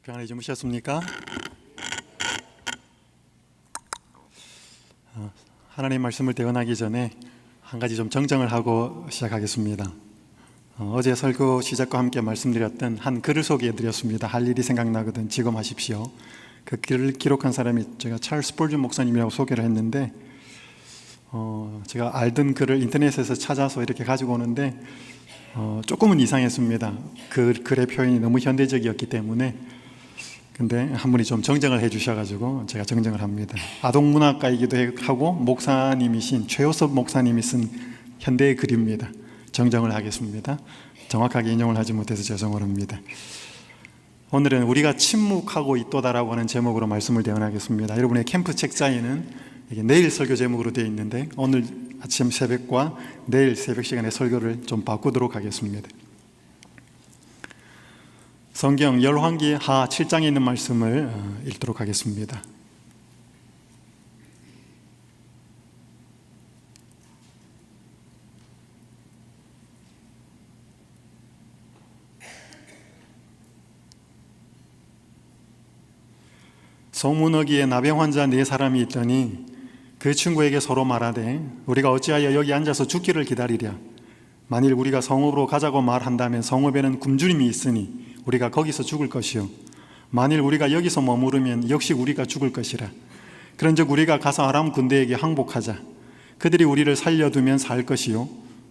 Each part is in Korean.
평안히 주무셨습니까? 하나님 말씀을 대언하기 전에 한 가지 좀 정정을 하고 시작하겠습니다. 어제 설교 시작과 함께 말씀드렸던 한 글을 소개해드렸습니다. 할 일이 생각나거든 지금 하십시오. 그 글을 기록한 사람이 제가 찰스 스펄전 목사님이라고 소개를 했는데 제가 알던 글을 인터넷에서 찾아서 이렇게 가지고 오는데 조금은 이상했습니다. 그 글의 표현이 너무 현대적이었기 때문에. 근데 한 분이 좀 정정을 해주셔가지고 제가 정정을 합니다. 아동문학가이기도 하고 목사님이신 최효섭 목사님이 쓴 현대의 글입니다. 정정을 하겠습니다. 정확하게 인용을 하지 못해서 죄송을 합니다. 오늘은 우리가 침묵하고 있도다라고 하는 제목으로 말씀을 대언하겠습니다. 여러분의 캠프 책자에는 이게 내일 설교 제목으로 되어 있는데 오늘 아침 새벽과 내일 새벽 시간에 설교를 좀 바꾸도록 하겠습니다. 성경 열왕기 하 7장에 있는 말씀을 읽도록 하겠습니다. 성문어기에 나병 환자 4사람이 있더니 그 친구에게 서로 말하되 우리가 어찌하여 여기 앉아서 죽기를 기다리랴. 만일 우리가 성읍으로 가자고 말한다면 성읍에는 굶주림이 있으니 우리가 거기서 죽을 것이요 만일 우리가 여기서 머무르면 역시 우리가 죽을 것이라. 그런즉 우리가 가서 아람 군대에게 항복하자. 그들이 우리를 살려두면 살 것이요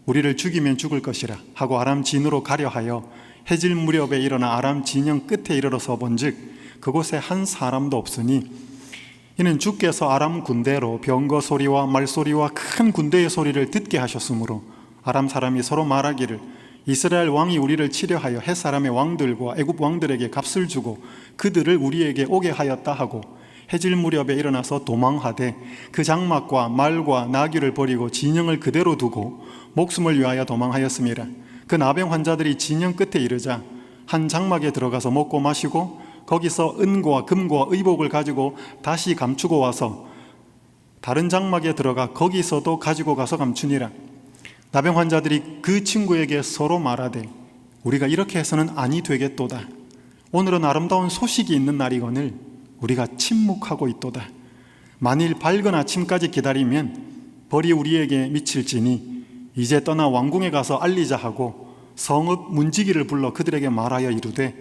우리를 죽이면 죽을 것이라 하고 아람 진으로 가려 하여 해질 무렵에 일어나 아람 진영 끝에 이르러서 본즉 그곳에 한 사람도 없으니 이는 주께서 아람 군대로 병거 소리와 말소리와 큰 군대의 소리를 듣게 하셨으므로 아람 사람이 서로 말하기를 이스라엘 왕이 우리를 치려하여 햇사람의 왕들과 애굽 왕들에게 값을 주고 그들을 우리에게 오게 하였다 하고 해질 무렵에 일어나서 도망하되 그 장막과 말과 나귀를 버리고 진영을 그대로 두고 목숨을 위하여 도망하였음이라. 그 나병 환자들이 진영 끝에 이르자 한 장막에 들어가서 먹고 마시고 거기서 은과 금과 의복을 가지고 다시 감추고 와서 다른 장막에 들어가 거기서도 가지고 가서 감추니라. 나병 환자들이 그 친구에게 서로 말하되 우리가 이렇게 해서는 아니 되겠도다. 오늘은 아름다운 소식이 있는 날이거늘 우리가 침묵하고 있도다. 만일 밝은 아침까지 기다리면 벌이 우리에게 미칠지니 이제 떠나 왕궁에 가서 알리자 하고 성읍 문지기를 불러 그들에게 말하여 이르되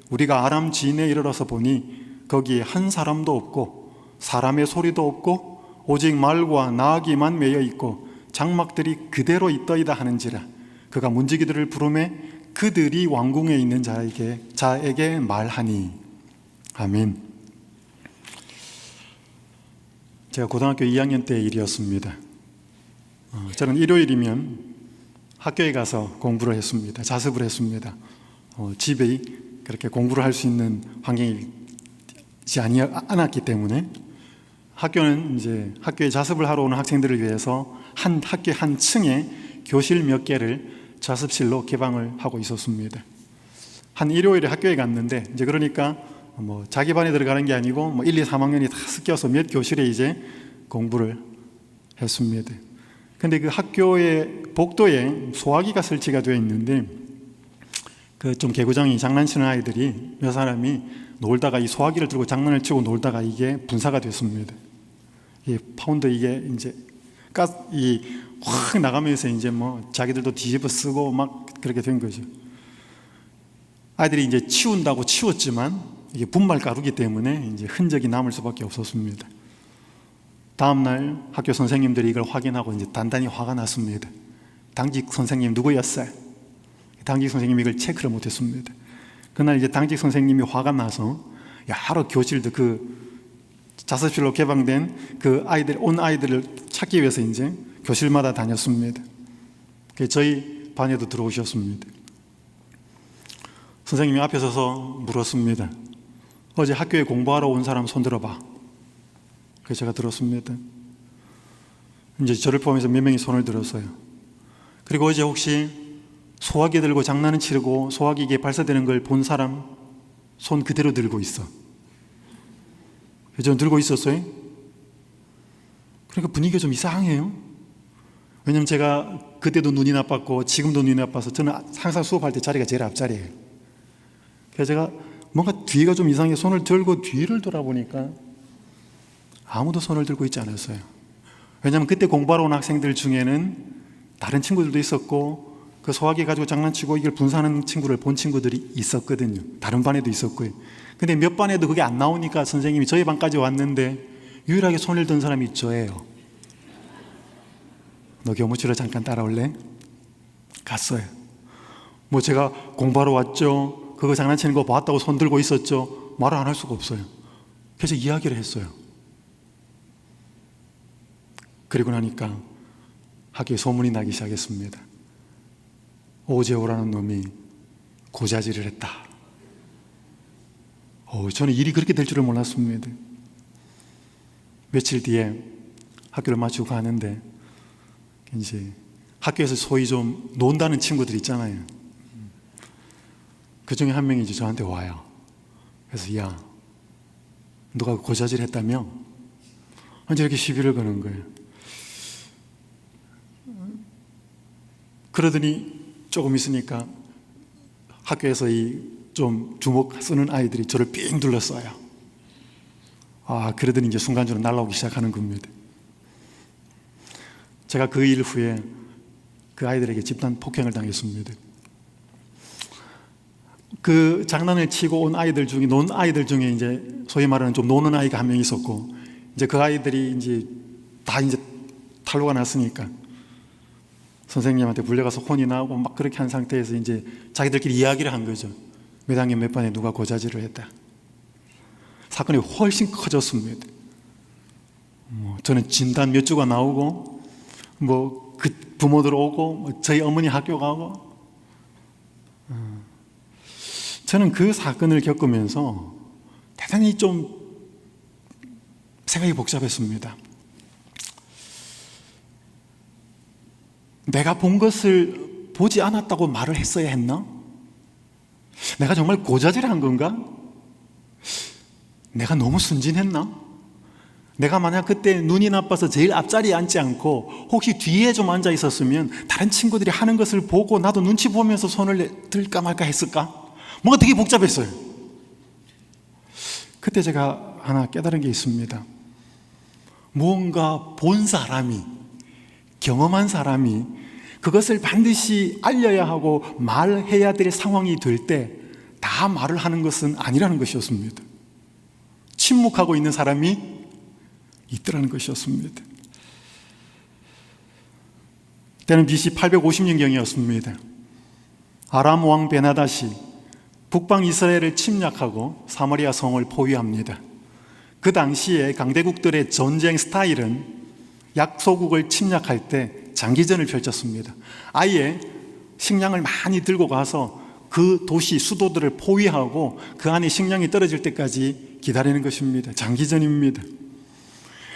우리가 아람 진에 이르러서 보니 거기에 한 사람도 없고 사람의 소리도 없고 오직 말과 나귀만 매여 있고 장막들이 그대로 있더이다 하는지라. 그가 문지기들을 부르매 그들이 왕궁에 있는 자에게 말하니. 아멘. 제가 고등학교 2학년 때의 일이었습니다. 저는 일요일이면 학교에 가서 공부를 했습니다. 자습을 했습니다. 집에 그렇게 공부를 할 수 있는 환경이지 않았기 때문에 학교는 이제 학교에 자습을 하러 오는 학생들을 위해서 한 학교 한 층에 교실 몇 개를 자습실로 개방을 하고 있었습니다. 한 일요일에 학교에 갔는데 이제 그러니까 자기 반에 들어가는 게 아니고 1, 2, 3학년이 다 섞여서 몇 교실에 이제 공부를 했습니다. 근데 그 학교의 복도에 소화기가 설치가 되어 있는데 그 좀 개구장이 장난치는 아이들이 몇 사람이 놀다가 이 소화기를 들고 장난을 치고 놀다가 이게 분사가 됐습니다. 이 파운드 이게 이제 가스 확 나가면서 이제 자기들도 뒤집어 쓰고 막 그렇게 된 거죠. 아이들이 이제 치운다고 치웠지만 이게 분말 가루기 때문에 이제 흔적이 남을 수밖에 없었습니다. 다음 날 학교 선생님들이 이걸 확인하고 이제 단단히 화가 났습니다. 당직 선생님 누구였어요? 당직 선생님이 이걸 체크를 못했습니다. 그날 이제 당직 선생님이 화가 나서 여러 교실도 그 자습실로 개방된 그 아이들을 찾기 위해서 이제 교실마다 다녔습니다. 저희 반에도 들어오셨습니다. 선생님이 앞에 서서 물었습니다. 어제 학교에 공부하러 온 사람 손 들어봐. 그래서 제가 들었습니다. 이제 저를 포함해서 몇 명이 손을 들었어요. 그리고 어제 혹시 소화기 들고 장난을 치르고 소화기에 발사되는 걸 본 사람 손 그대로 들고 있어. 저는 들고 있었어요. 그러니까 분위기가 좀 이상해요. 왜냐면 제가 그때도 눈이 나빴고 지금도 눈이 나빠서 저는 항상 수업할 때 자리가 제일 앞자리예요. 그래서 제가 뭔가 뒤가 좀 이상해. 손을 들고 뒤를 돌아보니까 아무도 손을 들고 있지 않았어요. 왜냐하면 그때 공부하러 온 학생들 중에는 다른 친구들도 있었고, 그 소화기 가지고 장난치고 이걸 분사하는 친구를 본 친구들이 있었거든요. 다른 반에도 있었고요. 근데 몇 반에도 그게 안 나오니까 선생님이 저희 반까지 왔는데 유일하게 손을 든 사람이 저예요. 너 교무실에 잠깐 따라올래? 갔어요. 뭐 제가 공부하러 왔죠, 그거 장난치는 거 봤다고 손 들고 있었죠, 말을 안 할 수가 없어요. 그래서 이야기를 했어요. 그리고 나니까 학교에 소문이 나기 시작했습니다. 오재호라는 놈이 고자질을 했다. 저는 일이 그렇게 될 줄을 몰랐습니다. 며칠 뒤에 학교를 마치고 가는데 이제 학교에서 소위 좀 논다는 친구들 있잖아요. 그 중에 한 명이 이제 저한테 와요. 그래서 야, 너가 고자질 했다며? 이제 이렇게 시비를 거는 거예요. 그러더니 조금 있으니까 학교에서 이 좀 주먹 쓰는 아이들이 저를 삥 둘러싸요. 그러더니 이제 순간적으로 날아오기 시작하는 겁니다. 제가 그 일 후에 그 아이들에게 집단 폭행을 당했습니다. 그 장난을 치고 온 아이들 중에, 논 아이들 중에 이제 소위 말하는 좀 노는 아이가 한 명 있었고, 이제 그 아이들이 이제 다 이제 탈로가 났으니까 선생님한테 불려가서 혼이 나오고 막 그렇게 한 상태에서 이제 자기들끼리 이야기를 한 거죠. 몇 학년 몇 반에 누가 고자질을 했다. 사건이 훨씬 커졌습니다. 저는 진단 몇 주가 나오고, 그 부모들 오고, 저희 어머니 학교 가고. 저는 그 사건을 겪으면서 대단히 좀 생각이 복잡했습니다. 내가 본 것을 보지 않았다고 말을 했어야 했나? 내가 정말 고자질한 건가? 내가 너무 순진했나? 내가 만약 그때 눈이 나빠서 제일 앞자리에 앉지 않고 혹시 뒤에 좀 앉아 있었으면 다른 친구들이 하는 것을 보고 나도 눈치 보면서 손을 들까 말까 했을까? 뭔가 되게 복잡했어요. 그때 제가 하나 깨달은 게 있습니다. 무언가 본 사람이, 경험한 사람이 그것을 반드시 알려야 하고 말해야 될 상황이 될 때 다 말을 하는 것은 아니라는 것이었습니다. 침묵하고 있는 사람이 있더라는 것이었습니다. 때는 BC 850년경이었습니다. 아람 왕 베나닷이 북방 이스라엘을 침략하고 사마리아 성을 포위합니다. 그 당시에 강대국들의 전쟁 스타일은 약소국을 침략할 때 장기전을 펼쳤습니다. 아예 식량을 많이 들고 가서 그 도시, 수도들을 포위하고 그 안에 식량이 떨어질 때까지 기다리는 것입니다. 장기전입니다.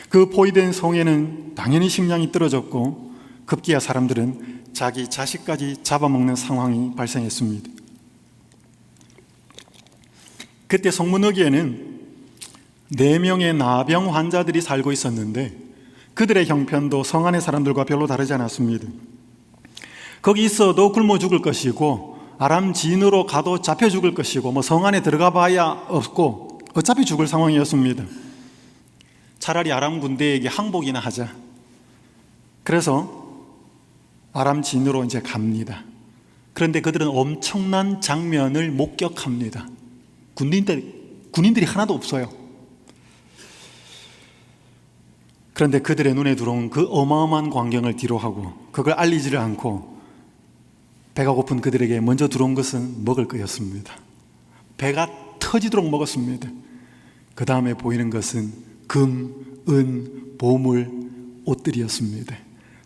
그 포위된 성에는 당연히 식량이 떨어졌고 급기야 사람들은 자기 자식까지 잡아먹는 상황이 발생했습니다. 그때 성문어기에는 4명의 나병 환자들이 살고 있었는데 그들의 형편도 성 안의 사람들과 별로 다르지 않았습니다. 거기 있어도 굶어 죽을 것이고 아람 진으로 가도 잡혀 죽을 것이고 성 안에 들어가 봐야 없고 어차피 죽을 상황이었습니다. 차라리 아람 군대에게 항복이나 하자. 그래서 아람 진으로 이제 갑니다. 그런데 그들은 엄청난 장면을 목격합니다. 군인들이 하나도 없어요. 그런데 그들의 눈에 들어온 그 어마어마한 광경을 뒤로하고 그걸 알리지를 않고 배가 고픈 그들에게 먼저 들어온 것은 먹을 거였습니다. 배가 터지도록 먹었습니다. 그 다음에 보이는 것은 금, 은, 보물, 옷들이었습니다.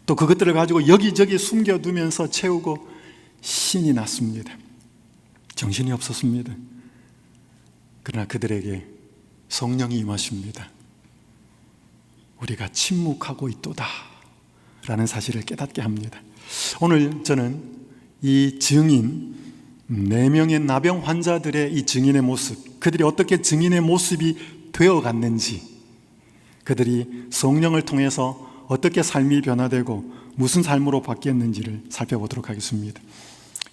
또 그것들을 가지고 여기저기 숨겨두면서 채우고 신이 났습니다. 정신이 없었습니다. 그러나 그들에게 성령이 임하십니다. 우리가 침묵하고 있도다 라는 사실을 깨닫게 합니다. 오늘 저는 이 증인 4명의 나병 환자들의 이 증인의 모습, 그들이 어떻게 증인의 모습이 되어갔는지, 그들이 성령을 통해서 어떻게 삶이 변화되고 무슨 삶으로 바뀌었는지를 살펴보도록 하겠습니다.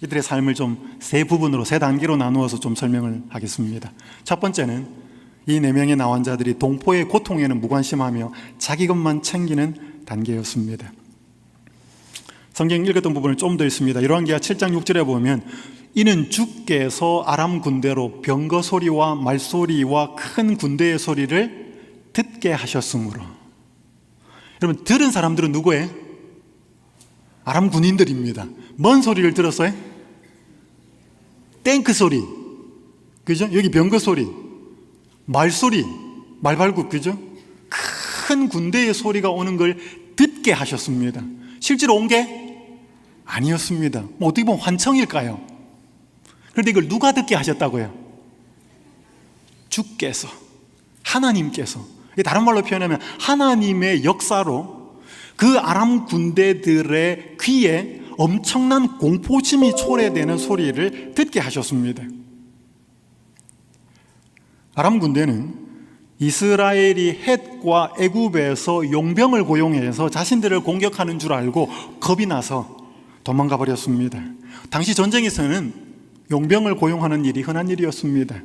이들의 삶을 좀 세 부분으로, 세 단계로 나누어서 좀 설명을 하겠습니다. 첫 번째는 이 네 명의 나환자들이 동포의 고통에는 무관심하며 자기 것만 챙기는 단계였습니다. 성경 읽었던 부분을 좀 더 있습니다. 열왕기하 7장 6절에 보면 이는 주께서 아람 군대로 병거 소리와 말소리와 큰 군대의 소리를 듣게 하셨으므로. 여러분, 들은 사람들은 누구예요? 아람 군인들입니다. 뭔 소리를 들었어요? 탱크 소리, 그죠? 여기 병거 소리, 말소리, 말발굽, 그죠? 큰 군대의 소리가 오는 걸 듣게 하셨습니다. 실제로 온 게 아니었습니다. 뭐 어떻게 보면 환청일까요? 그런데 이걸 누가 듣게 하셨다고요? 주께서, 하나님께서. 다른 말로 표현하면 하나님의 역사로 그 아람 군대들의 귀에 엄청난 공포심이 초래되는 소리를 듣게 하셨습니다. 아람 군대는 이스라엘이 헷과 애굽에서 용병을 고용해서 자신들을 공격하는 줄 알고 겁이 나서 도망가 버렸습니다. 당시 전쟁에서는 용병을 고용하는 일이 흔한 일이었습니다.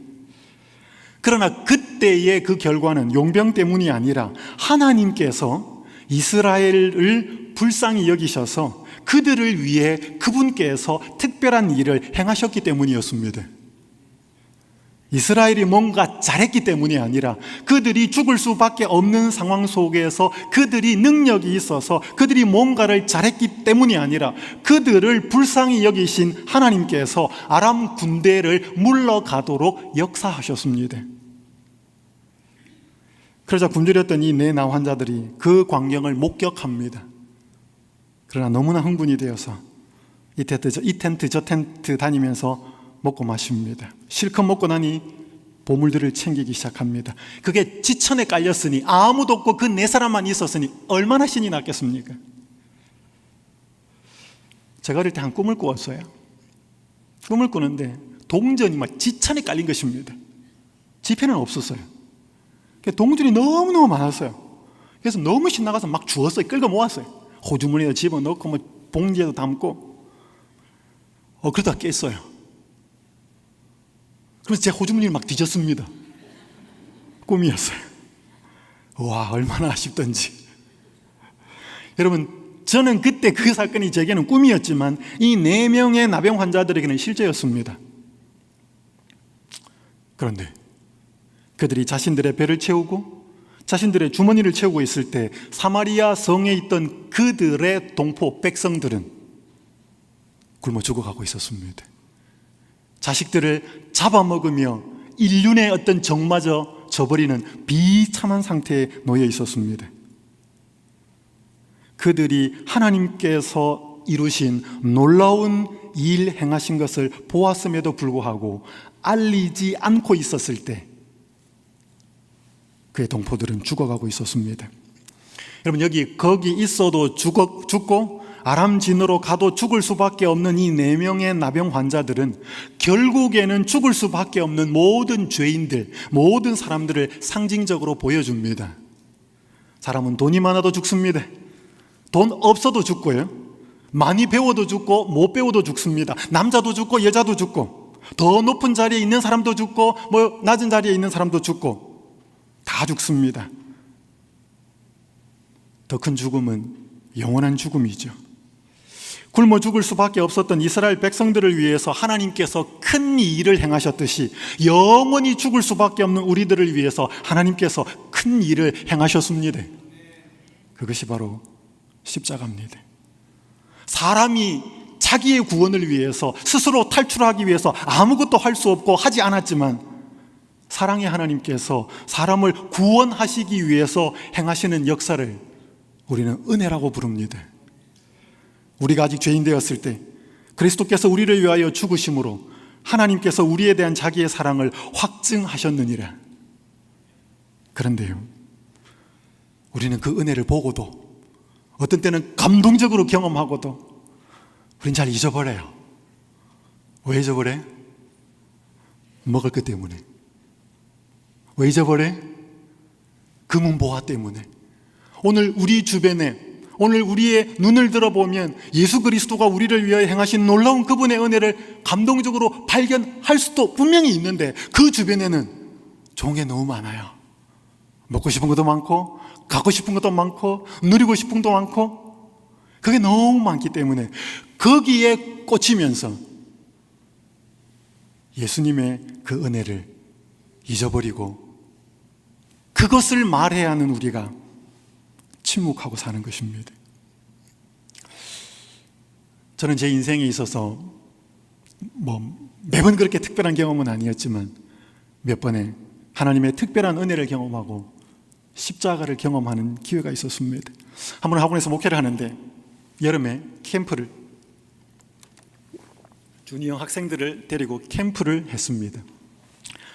그러나 그때의 그 결과는 용병 때문이 아니라 하나님께서 이스라엘을 불쌍히 여기셔서 그들을 위해 그분께서 특별한 일을 행하셨기 때문이었습니다. 이스라엘이 뭔가 잘했기 때문이 아니라 그들이 죽을 수밖에 없는 상황 속에서 그들이 능력이 있어서 그들이 뭔가를 잘했기 때문이 아니라 그들을 불쌍히 여기신 하나님께서 아람 군대를 물러가도록 역사하셨습니다. 그러자 굶주렸던 이 네 나환자들이 그 광경을 목격합니다. 그러나 너무나 흥분이 되어서 이 텐트 저 텐트 다니면서 먹고 마십니다. 실컷 먹고 나니 보물들을 챙기기 시작합니다. 그게 지천에 깔렸으니, 아무도 없고 그 네 사람만 있었으니 얼마나 신이 났겠습니까? 제가 어릴 때 한 꿈을 꾸었어요. 꿈을 꾸는데 동전이 막 지천에 깔린 것입니다. 지폐는 없었어요. 동전이 너무너무 많았어요. 그래서 너무 신나가서 막 주웠어요. 끌고 모았어요. 호주머니에 집어넣고 뭐 봉지에도 담고 그러다가 깼어요. 그래서 제 호주머니를 막 뒤졌습니다. 꿈이었어요. 와, 얼마나 아쉽던지. 여러분, 저는 그때 그 사건이 제게는 꿈이었지만 이 네 명의 나병 환자들에게는 실제였습니다. 그런데 그들이 자신들의 배를 채우고 자신들의 주머니를 채우고 있을 때 사마리아 성에 있던 그들의 동포 백성들은 굶어 죽어가고 있었습니다. 자식들을 잡아먹으며 인륜의 어떤 정마저 저버리는 비참한 상태에 놓여 있었습니다. 그들이 하나님께서 이루신 놀라운 일 행하신 것을 보았음에도 불구하고 알리지 않고 있었을 때 그의 동포들은 죽어가고 있었습니다. 여러분, 거기 있어도 죽고 아람 진으로 가도 죽을 수밖에 없는 이 네 명의 나병 환자들은 결국에는 죽을 수밖에 없는 모든 죄인들, 모든 사람들을 상징적으로 보여줍니다. 사람은 돈이 많아도 죽습니다. 돈 없어도 죽고요, 많이 배워도 죽고 못 배워도 죽습니다. 남자도 죽고 여자도 죽고, 더 높은 자리에 있는 사람도 죽고 뭐 낮은 자리에 있는 사람도 죽고 다 죽습니다. 더 큰 죽음은 영원한 죽음이죠. 굶어 죽을 수밖에 없었던 이스라엘 백성들을 위해서 하나님께서 큰 일을 행하셨듯이 영원히 죽을 수밖에 없는 우리들을 위해서 하나님께서 큰 일을 행하셨습니다. 그것이 바로 십자가입니다. 사람이 자기의 구원을 위해서 스스로 탈출하기 위해서 아무것도 할 수 없고 하지 않았지만 사랑의 하나님께서 사람을 구원하시기 위해서 행하시는 역사를 우리는 은혜라고 부릅니다. 우리가 아직 죄인 되었을 때 그리스도께서 우리를 위하여 죽으심으로 하나님께서 우리에 대한 자기의 사랑을 확증하셨느니라. 그런데요, 우리는 그 은혜를 보고도 어떤 때는 감동적으로 경험하고도 우린 잘 잊어버려요. 왜 잊어버려요? 먹을 것 때문에. 왜 잊어버려요? 금은보화 때문에. 오늘 우리 주변에 오늘 우리의 눈을 들어보면 예수 그리스도가 우리를 위하여 행하신 놀라운 그분의 은혜를 감동적으로 발견할 수도 분명히 있는데, 그 주변에는 좋은 게 너무 많아요. 먹고 싶은 것도 많고, 갖고 싶은 것도 많고, 누리고 싶은 것도 많고, 그게 너무 많기 때문에 거기에 꽂히면서 예수님의 그 은혜를 잊어버리고 그것을 말해야 하는 우리가 침묵하고 사는 것입니다. 저는 제 인생에 있어서 매번 그렇게 특별한 경험은 아니었지만 몇 번의 하나님의 특별한 은혜를 경험하고 십자가를 경험하는 기회가 있었습니다. 한 번 학원에서 목회를 하는데 여름에 캠프를, 주니어 학생들을 데리고 캠프를 했습니다.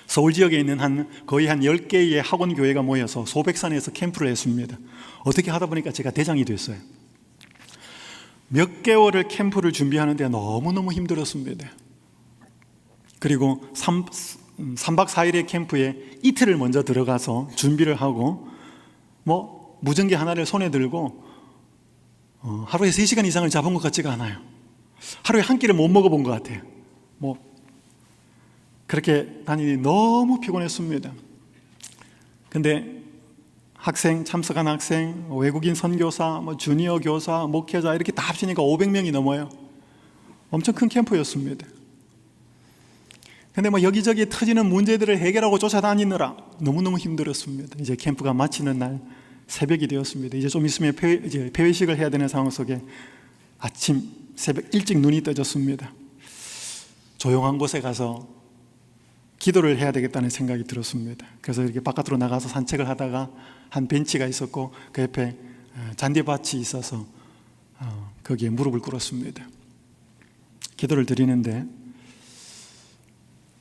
서울 지역에 있는 거의 한 10개의 학원 교회가 모여서 소백산에서 캠프를 했습니다. 어떻게 하다 보니까 제가 대장이 됐어요. 몇 개월을 캠프를 준비하는데 너무너무 힘들었습니다. 그리고 3박 4일의 캠프에 이틀을 먼저 들어가서 준비를 하고 무전기 하나를 손에 들고 하루에 3시간 이상을 잡은 것 같지가 않아요. 하루에 한 끼를 못 먹어본 것 같아요. 그렇게 다니니 너무 피곤했습니다. 근데 참석한 학생, 외국인 선교사, 주니어 교사, 목회자 이렇게 다 합치니까 500명이 넘어요. 엄청 큰 캠프였습니다. 근데 여기저기 터지는 문제들을 해결하고 쫓아다니느라 너무너무 힘들었습니다. 이제 캠프가 마치는 날 새벽이 되었습니다. 이제 좀 있으면 폐회식을 해야 되는 상황 속에 아침 새벽 일찍 눈이 떠졌습니다. 조용한 곳에 가서 기도를 해야 되겠다는 생각이 들었습니다. 그래서 이렇게 바깥으로 나가서 산책을 하다가 한 벤치가 있었고 그 옆에 잔디밭이 있어서 거기에 무릎을 꿇었습니다. 기도를 드리는데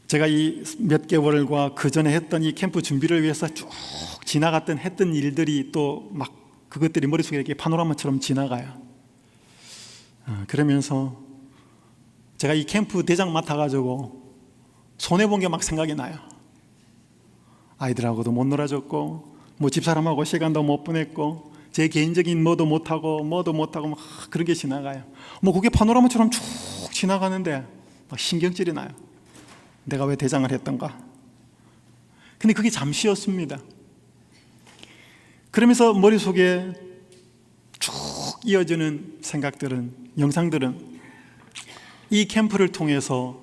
제가 이 몇 개월과 그 전에 했던 이 캠프 준비를 위해서 쭉 했던 일들이 또 그것들이 머릿속에 이렇게 파노라마처럼 지나가요. 그러면서 제가 이 캠프 대장 맡아가지고 손해본 게 생각이 나요. 아이들하고도 못 놀아줬고 집사람하고 시간도 못 보냈고 제 개인적인 뭐도 못하고 그런 게 지나가요. 그게 파노라마처럼 쭉 지나가는데 신경질이 나요. 내가 왜 대장을 했던가. 근데 그게 잠시였습니다. 그러면서 머릿속에 쭉 이어지는 생각들은, 영상들은 이 캠프를 통해서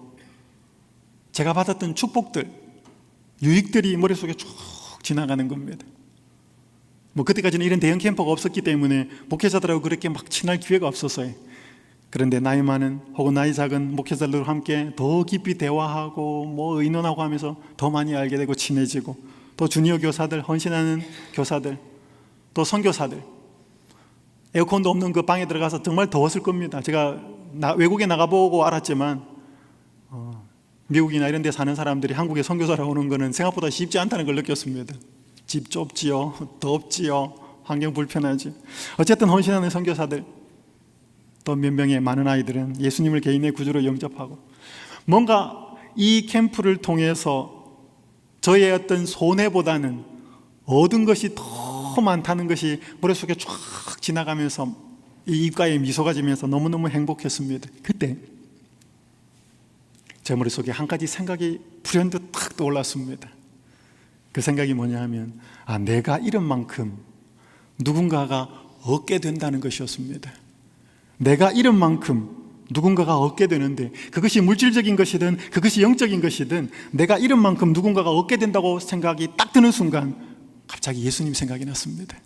제가 받았던 축복들, 유익들이 머릿속에 쭉 지나가는 겁니다. 그때까지는 이런 대형 캠프가 없었기 때문에 목회자들하고 그렇게 친할 기회가 없었어요. 그런데 나이 많은 혹은 나이 작은 목회자들과 함께 더 깊이 대화하고 의논하고 하면서 더 많이 알게 되고 친해지고, 또 주니어 교사들, 헌신하는 교사들, 또 선교사들, 에어컨도 없는 그 방에 들어가서 정말 더웠을 겁니다. 제가 외국에 나가보고 알았지만 미국이나 이런 데 사는 사람들이 한국에 선교사로 오는 거는 생각보다 쉽지 않다는 걸 느꼈습니다. 집 좁지요, 덥지요, 환경 불편하지. 어쨌든 헌신하는 선교사들, 또 몇 명의 많은 아이들은 예수님을 개인의 구주로 영접하고, 뭔가 이 캠프를 통해서 저의 어떤 손해보다는 얻은 것이 더 많다는 것이 머릿속에 쫙 지나가면서 이 입가에 미소가 지면서 너무너무 행복했습니다. 그때 제 머릿속에 한 가지 생각이 불현듯 탁 떠올랐습니다. 그 생각이 뭐냐 하면 내가 잃은 만큼 누군가가 얻게 된다는 것이었습니다. 내가 잃은 만큼 누군가가 얻게 되는데, 그것이 물질적인 것이든 그것이 영적인 것이든 내가 잃은 만큼 누군가가 얻게 된다고 생각이 딱 드는 순간 갑자기 예수님 생각이 났습니다.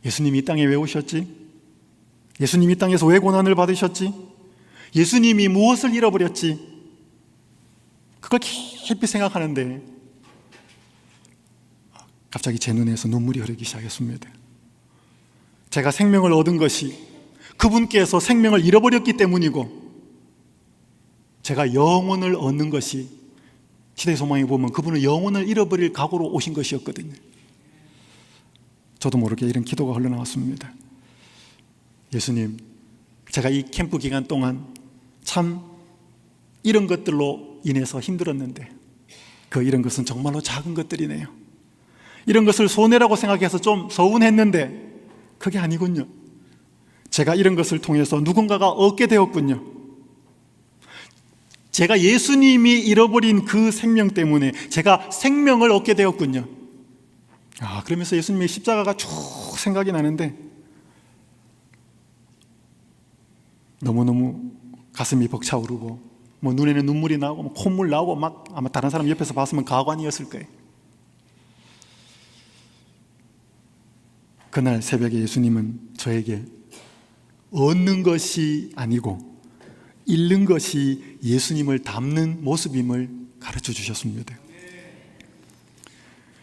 예수님이 이 땅에 왜 오셨지? 예수님이 이 땅에서 왜 고난을 받으셨지? 예수님이 무엇을 잃어버렸지? 그걸 깊이 생각하는데 갑자기 제 눈에서 눈물이 흐르기 시작했습니다. 제가 생명을 얻은 것이 그분께서 생명을 잃어버렸기 때문이고, 제가 영혼을 얻는 것이, 시대의 소망에 보면 그분은 영혼을 잃어버릴 각오로 오신 것이었거든요. 저도 모르게 이런 기도가 흘러나왔습니다. 예수님, 제가 이 캠프 기간 동안 참 이런 것들로 인해서 힘들었는데 이런 것은 정말로 작은 것들이네요. 이런 것을 손해라고 생각해서 좀 서운했는데 그게 아니군요. 제가 이런 것을 통해서 누군가가 얻게 되었군요. 제가 예수님이 잃어버린 그 생명 때문에 제가 생명을 얻게 되었군요. 그러면서 예수님의 십자가가 쭉 생각이 나는데 너무너무 가슴이 벅차오르고 눈에는 눈물이 나오고 콧물 나오고 막 아마 다른 사람 옆에서 봤으면 가관이었을 거예요. 그날 새벽에 예수님은 저에게 얻는 것이 아니고 잃는 것이 예수님을 닮는 모습임을 가르쳐 주셨습니다.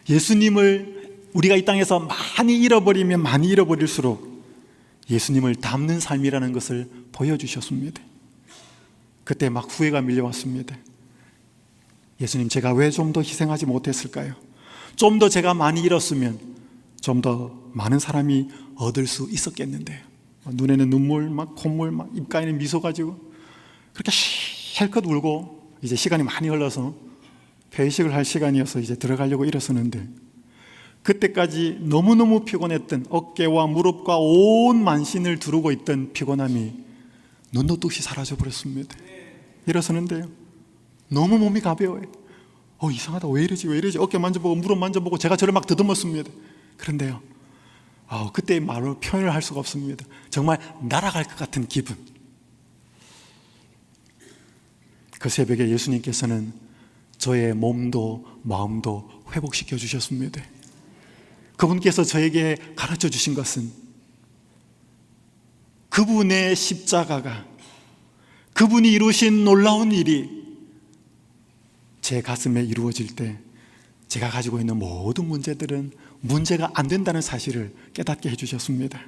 예수님을 우리가 이 땅에서 많이 잃어버리면 많이 잃어버릴수록 예수님을 닮는 삶이라는 것을 보여주셨습니다. 그때 막 후회가 밀려왔습니다. 예수님, 제가 왜 좀 더 희생하지 못했을까요? 좀 더 제가 많이 잃었으면 좀 더 많은 사람이 얻을 수 있었겠는데요. 눈에는 눈물, 막 콧물, 막 입가에는 미소 가지고 그렇게 실컷 울고 이제 시간이 많이 흘러서 회식을 할 시간이어서 이제 들어가려고 일어서는데 그때까지 너무너무 피곤했던 어깨와 무릎과 온 만신을 두르고 있던 피곤함이 눈도 뜻이 사라져버렸습니다. 일어서는데요, 너무 몸이 가벼워요. 이상하다, 왜 이러지 어깨 만져보고 무릎 만져보고 제가 저를 막 더듬었습니다. 그런데요, 그때 말로 표현을 할 수가 없습니다. 정말 날아갈 것 같은 기분. 그 새벽에 예수님께서는 저의 몸도 마음도 회복시켜 주셨습니다. 그분께서 저에게 가르쳐 주신 것은 그분의 십자가가, 그분이 이루신 놀라운 일이 제 가슴에 이루어질 때 제가 가지고 있는 모든 문제들은 문제가 안 된다는 사실을 깨닫게 해주셨습니다.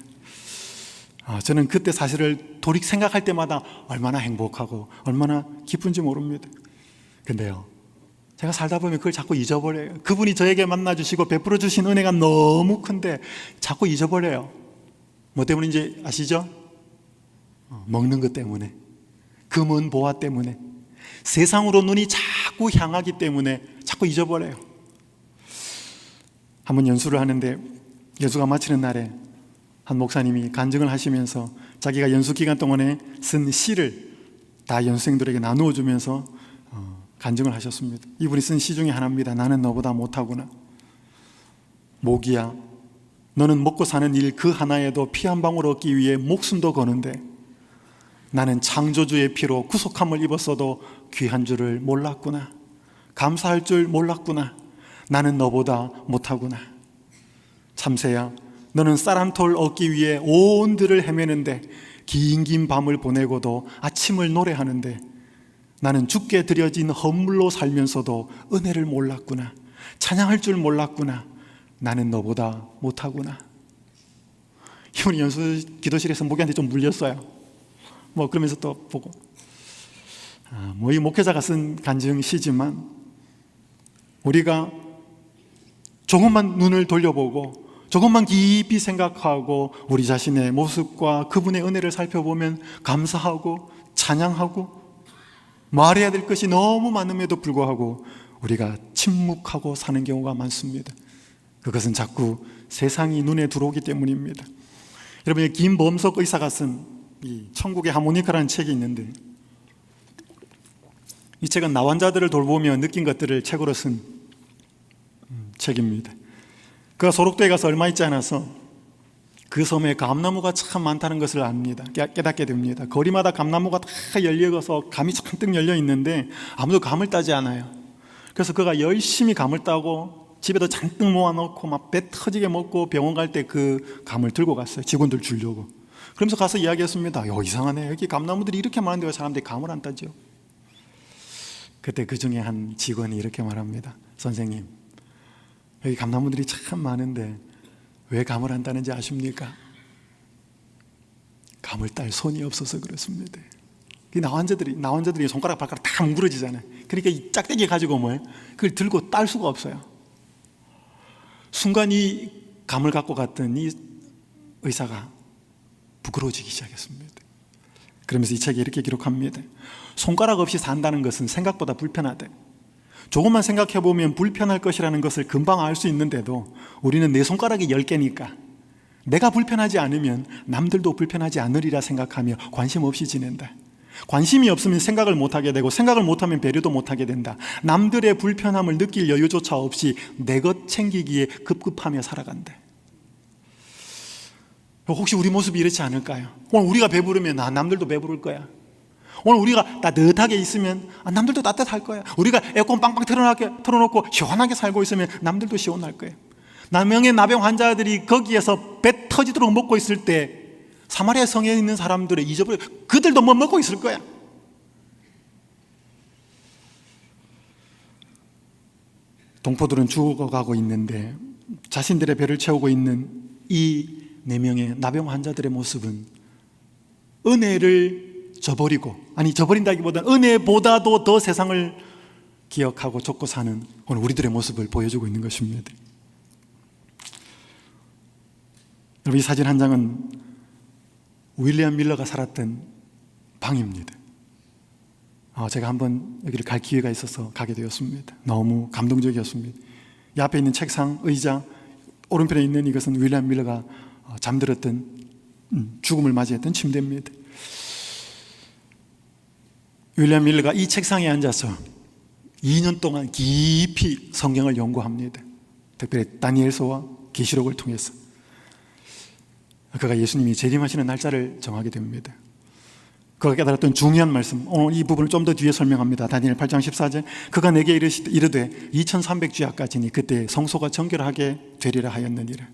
저는 그때 사실을 돌이켜 생각할 때마다 얼마나 행복하고 얼마나 기쁜지 모릅니다. 근데요, 제가 살다 보면 그걸 자꾸 잊어버려요. 그분이 저에게 만나주시고 베풀어 주신 은혜가 너무 큰데 자꾸 잊어버려요. 뭐 때문인지 아시죠? 먹는 것 때문에, 금은 보화 때문에, 세상으로 눈이 자꾸 향하기 때문에 자꾸 잊어버려요. 한번 연수를 하는데 연수가 마치는 날에 한 목사님이 간증을 하시면서 자기가 연수 기간 동안에 쓴 시를 다 연수생들에게 나누어 주면서 간증을 하셨습니다. 이분이 쓴 시 중에 하나입니다. 나는 너보다 못하구나. 모기야, 너는 먹고 사는 일 그 하나에도 피 한 방울 얻기 위해 목숨도 거는데 나는 창조주의 피로 구속함을 입었어도 귀한 줄을 몰랐구나. 감사할 줄 몰랐구나. 나는 너보다 못하구나. 참새야, 너는 쌀 한 톨 얻기 위해 온 들을 헤매는데 긴 밤을 보내고도 아침을 노래하는데 나는 주께 드려진 헌물로 살면서도 은혜를 몰랐구나. 찬양할 줄 몰랐구나. 나는 너보다 못하구나. 이분이 연수 기도실에서 목회한테 좀 물렸어요. 그러면서 또 보고 이 목회자가 쓴 간증시지만 우리가 조금만 눈을 돌려보고 조금만 깊이 생각하고 우리 자신의 모습과 그분의 은혜를 살펴보면 감사하고 찬양하고 말해야 될 것이 너무 많음에도 불구하고 우리가 침묵하고 사는 경우가 많습니다. 그것은 자꾸 세상이 눈에 들어오기 때문입니다. 여러분, 김범석 의사가 쓴 이 천국의 하모니카라는 책이 있는데 이 책은 나환자들을 돌보며 느낀 것들을 책으로 쓴 책입니다. 그가 소록도에 가서 얼마 있지 않아서 그 섬에 감나무가 참 많다는 것을 압니다. 깨닫게 됩니다. 거리마다 감나무가 다 열려서 감이 잔뜩 열려 있는데 아무도 감을 따지 않아요. 그래서 그가 열심히 감을 따고 집에도 잔뜩 모아놓고 막 배 터지게 먹고 병원 갈 때 그 감을 들고 갔어요. 직원들 주려고. 그러면서 가서 이야기했습니다. 이상하네, 여기 감나무들이 이렇게 많은데 왜 사람들이 감을 안 따죠? 그때 그 중에 한 직원이 이렇게 말합니다. 선생님, 여기 감나무들이 참 많은데 왜 감을 안 따는지 아십니까? 감을 딸 손이 없어서 그렇습니다. 나환자들이 손가락 발가락 다 뭉그러지잖아요. 그러니까 이 짝대기 가지고 그걸 들고 딸 수가 없어요. 순간 이 감을 갖고 갔던 이 의사가 부끄러워지기 시작했습니다. 그러면서 이 책에 이렇게 기록합니다. 손가락 없이 산다는 것은 생각보다 불편하대. 조금만 생각해보면 불편할 것이라는 것을 금방 알 수 있는데도 우리는 내 손가락이 10개니까 내가 불편하지 않으면 남들도 불편하지 않으리라 생각하며 관심 없이 지낸다. 관심이 없으면 생각을 못하게 되고 생각을 못하면 배려도 못하게 된다. 남들의 불편함을 느낄 여유조차 없이 내 것 챙기기에 급급하며 살아간다. 혹시 우리 모습이 이렇지 않을까요? 오늘 우리가 배부르면 남들도 배부를 거야. 오늘 우리가 따뜻하게 있으면 남들도 따뜻할 거야. 우리가 에어컨 빵빵 틀어놓고 시원하게 살고 있으면 남들도 시원할 거예요. 나병의 나병 환자들이 거기에서 배 터지도록 먹고 있을 때 사마리아 성에 있는 사람들의 잊어버려 그들도 뭐 먹고 있을 거야. 동포들은 죽어가고 있는데 자신들의 배를 채우고 있는 이 4명의 나병 환자들의 모습은 은혜를 저버린다기보다는 은혜보다도 더 세상을 기억하고 좇고 사는 오늘 우리들의 모습을 보여주고 있는 것입니다. 여러분, 이 사진 한 장은 윌리엄 밀러가 살았던 방입니다. 제가 한번 여기를 갈 기회가 있어서 가게 되었습니다. 너무 감동적이었습니다. 이 앞에 있는 책상, 의자, 오른편에 있는 이것은 윌리엄 밀러가 잠들었던 죽음을 맞이했던 침대입니다. 윌리엄 밀러가 이 책상에 앉아서 2년 동안 깊이 성경을 연구합니다. 특별히 다니엘서와 계시록을 통해서 그가 예수님이 재림하시는 날짜를 정하게 됩니다. 그가 깨달았던 중요한 말씀, 오늘 이 부분을 좀 더 뒤에 설명합니다. 다니엘 8장 14절, 그가 내게 이르되 2300주야까지니 그때 성소가 정결하게 되리라 하였느니라.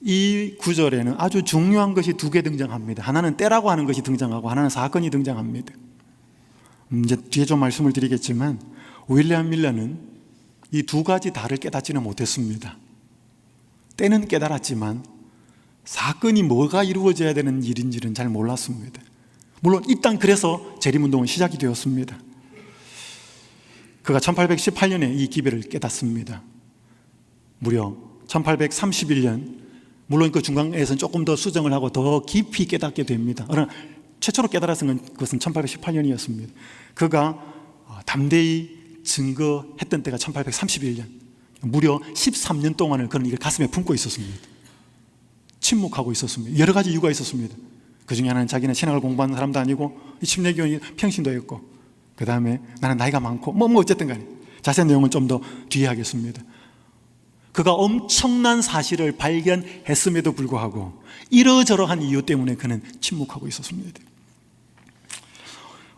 이 구절에는 아주 중요한 것이 2개 등장합니다. 하나는 때라고 하는 것이 등장하고 하나는 사건이 등장합니다. 이제 뒤에 좀 말씀을 드리겠지만 윌리엄 밀러는 이 2가지 다를 깨닫지는 못했습니다. 때는 깨달았지만 사건이 뭐가 이루어져야 되는 일인지는 잘 몰랐습니다. 물론 일단 그래서 재림운동은 시작이 되었습니다. 그가 1818년에 이 기별을 깨닫습니다. 무려 1831년, 물론 그 중간에서는 조금 더 수정을 하고 더 깊이 깨닫게 됩니다. 그러나 최초로 깨달았은 것은 1818년이었습니다. 그가 담대히 증거했던 때가 1831년, 무려 13년 동안을 그는 이걸 가슴에 품고 있었습니다. 침묵하고 있었습니다. 여러 가지 이유가 있었습니다. 그 중에 하나는 자기는 신학을 공부하는 사람도 아니고 침례교인 평신도였고, 그 다음에 나는 나이가 많고 뭐 어쨌든 간에 자세한 내용은 좀 더 뒤에 하겠습니다. 그가 엄청난 사실을 발견했음에도 불구하고 이러저러한 이유 때문에 그는 침묵하고 있었습니다.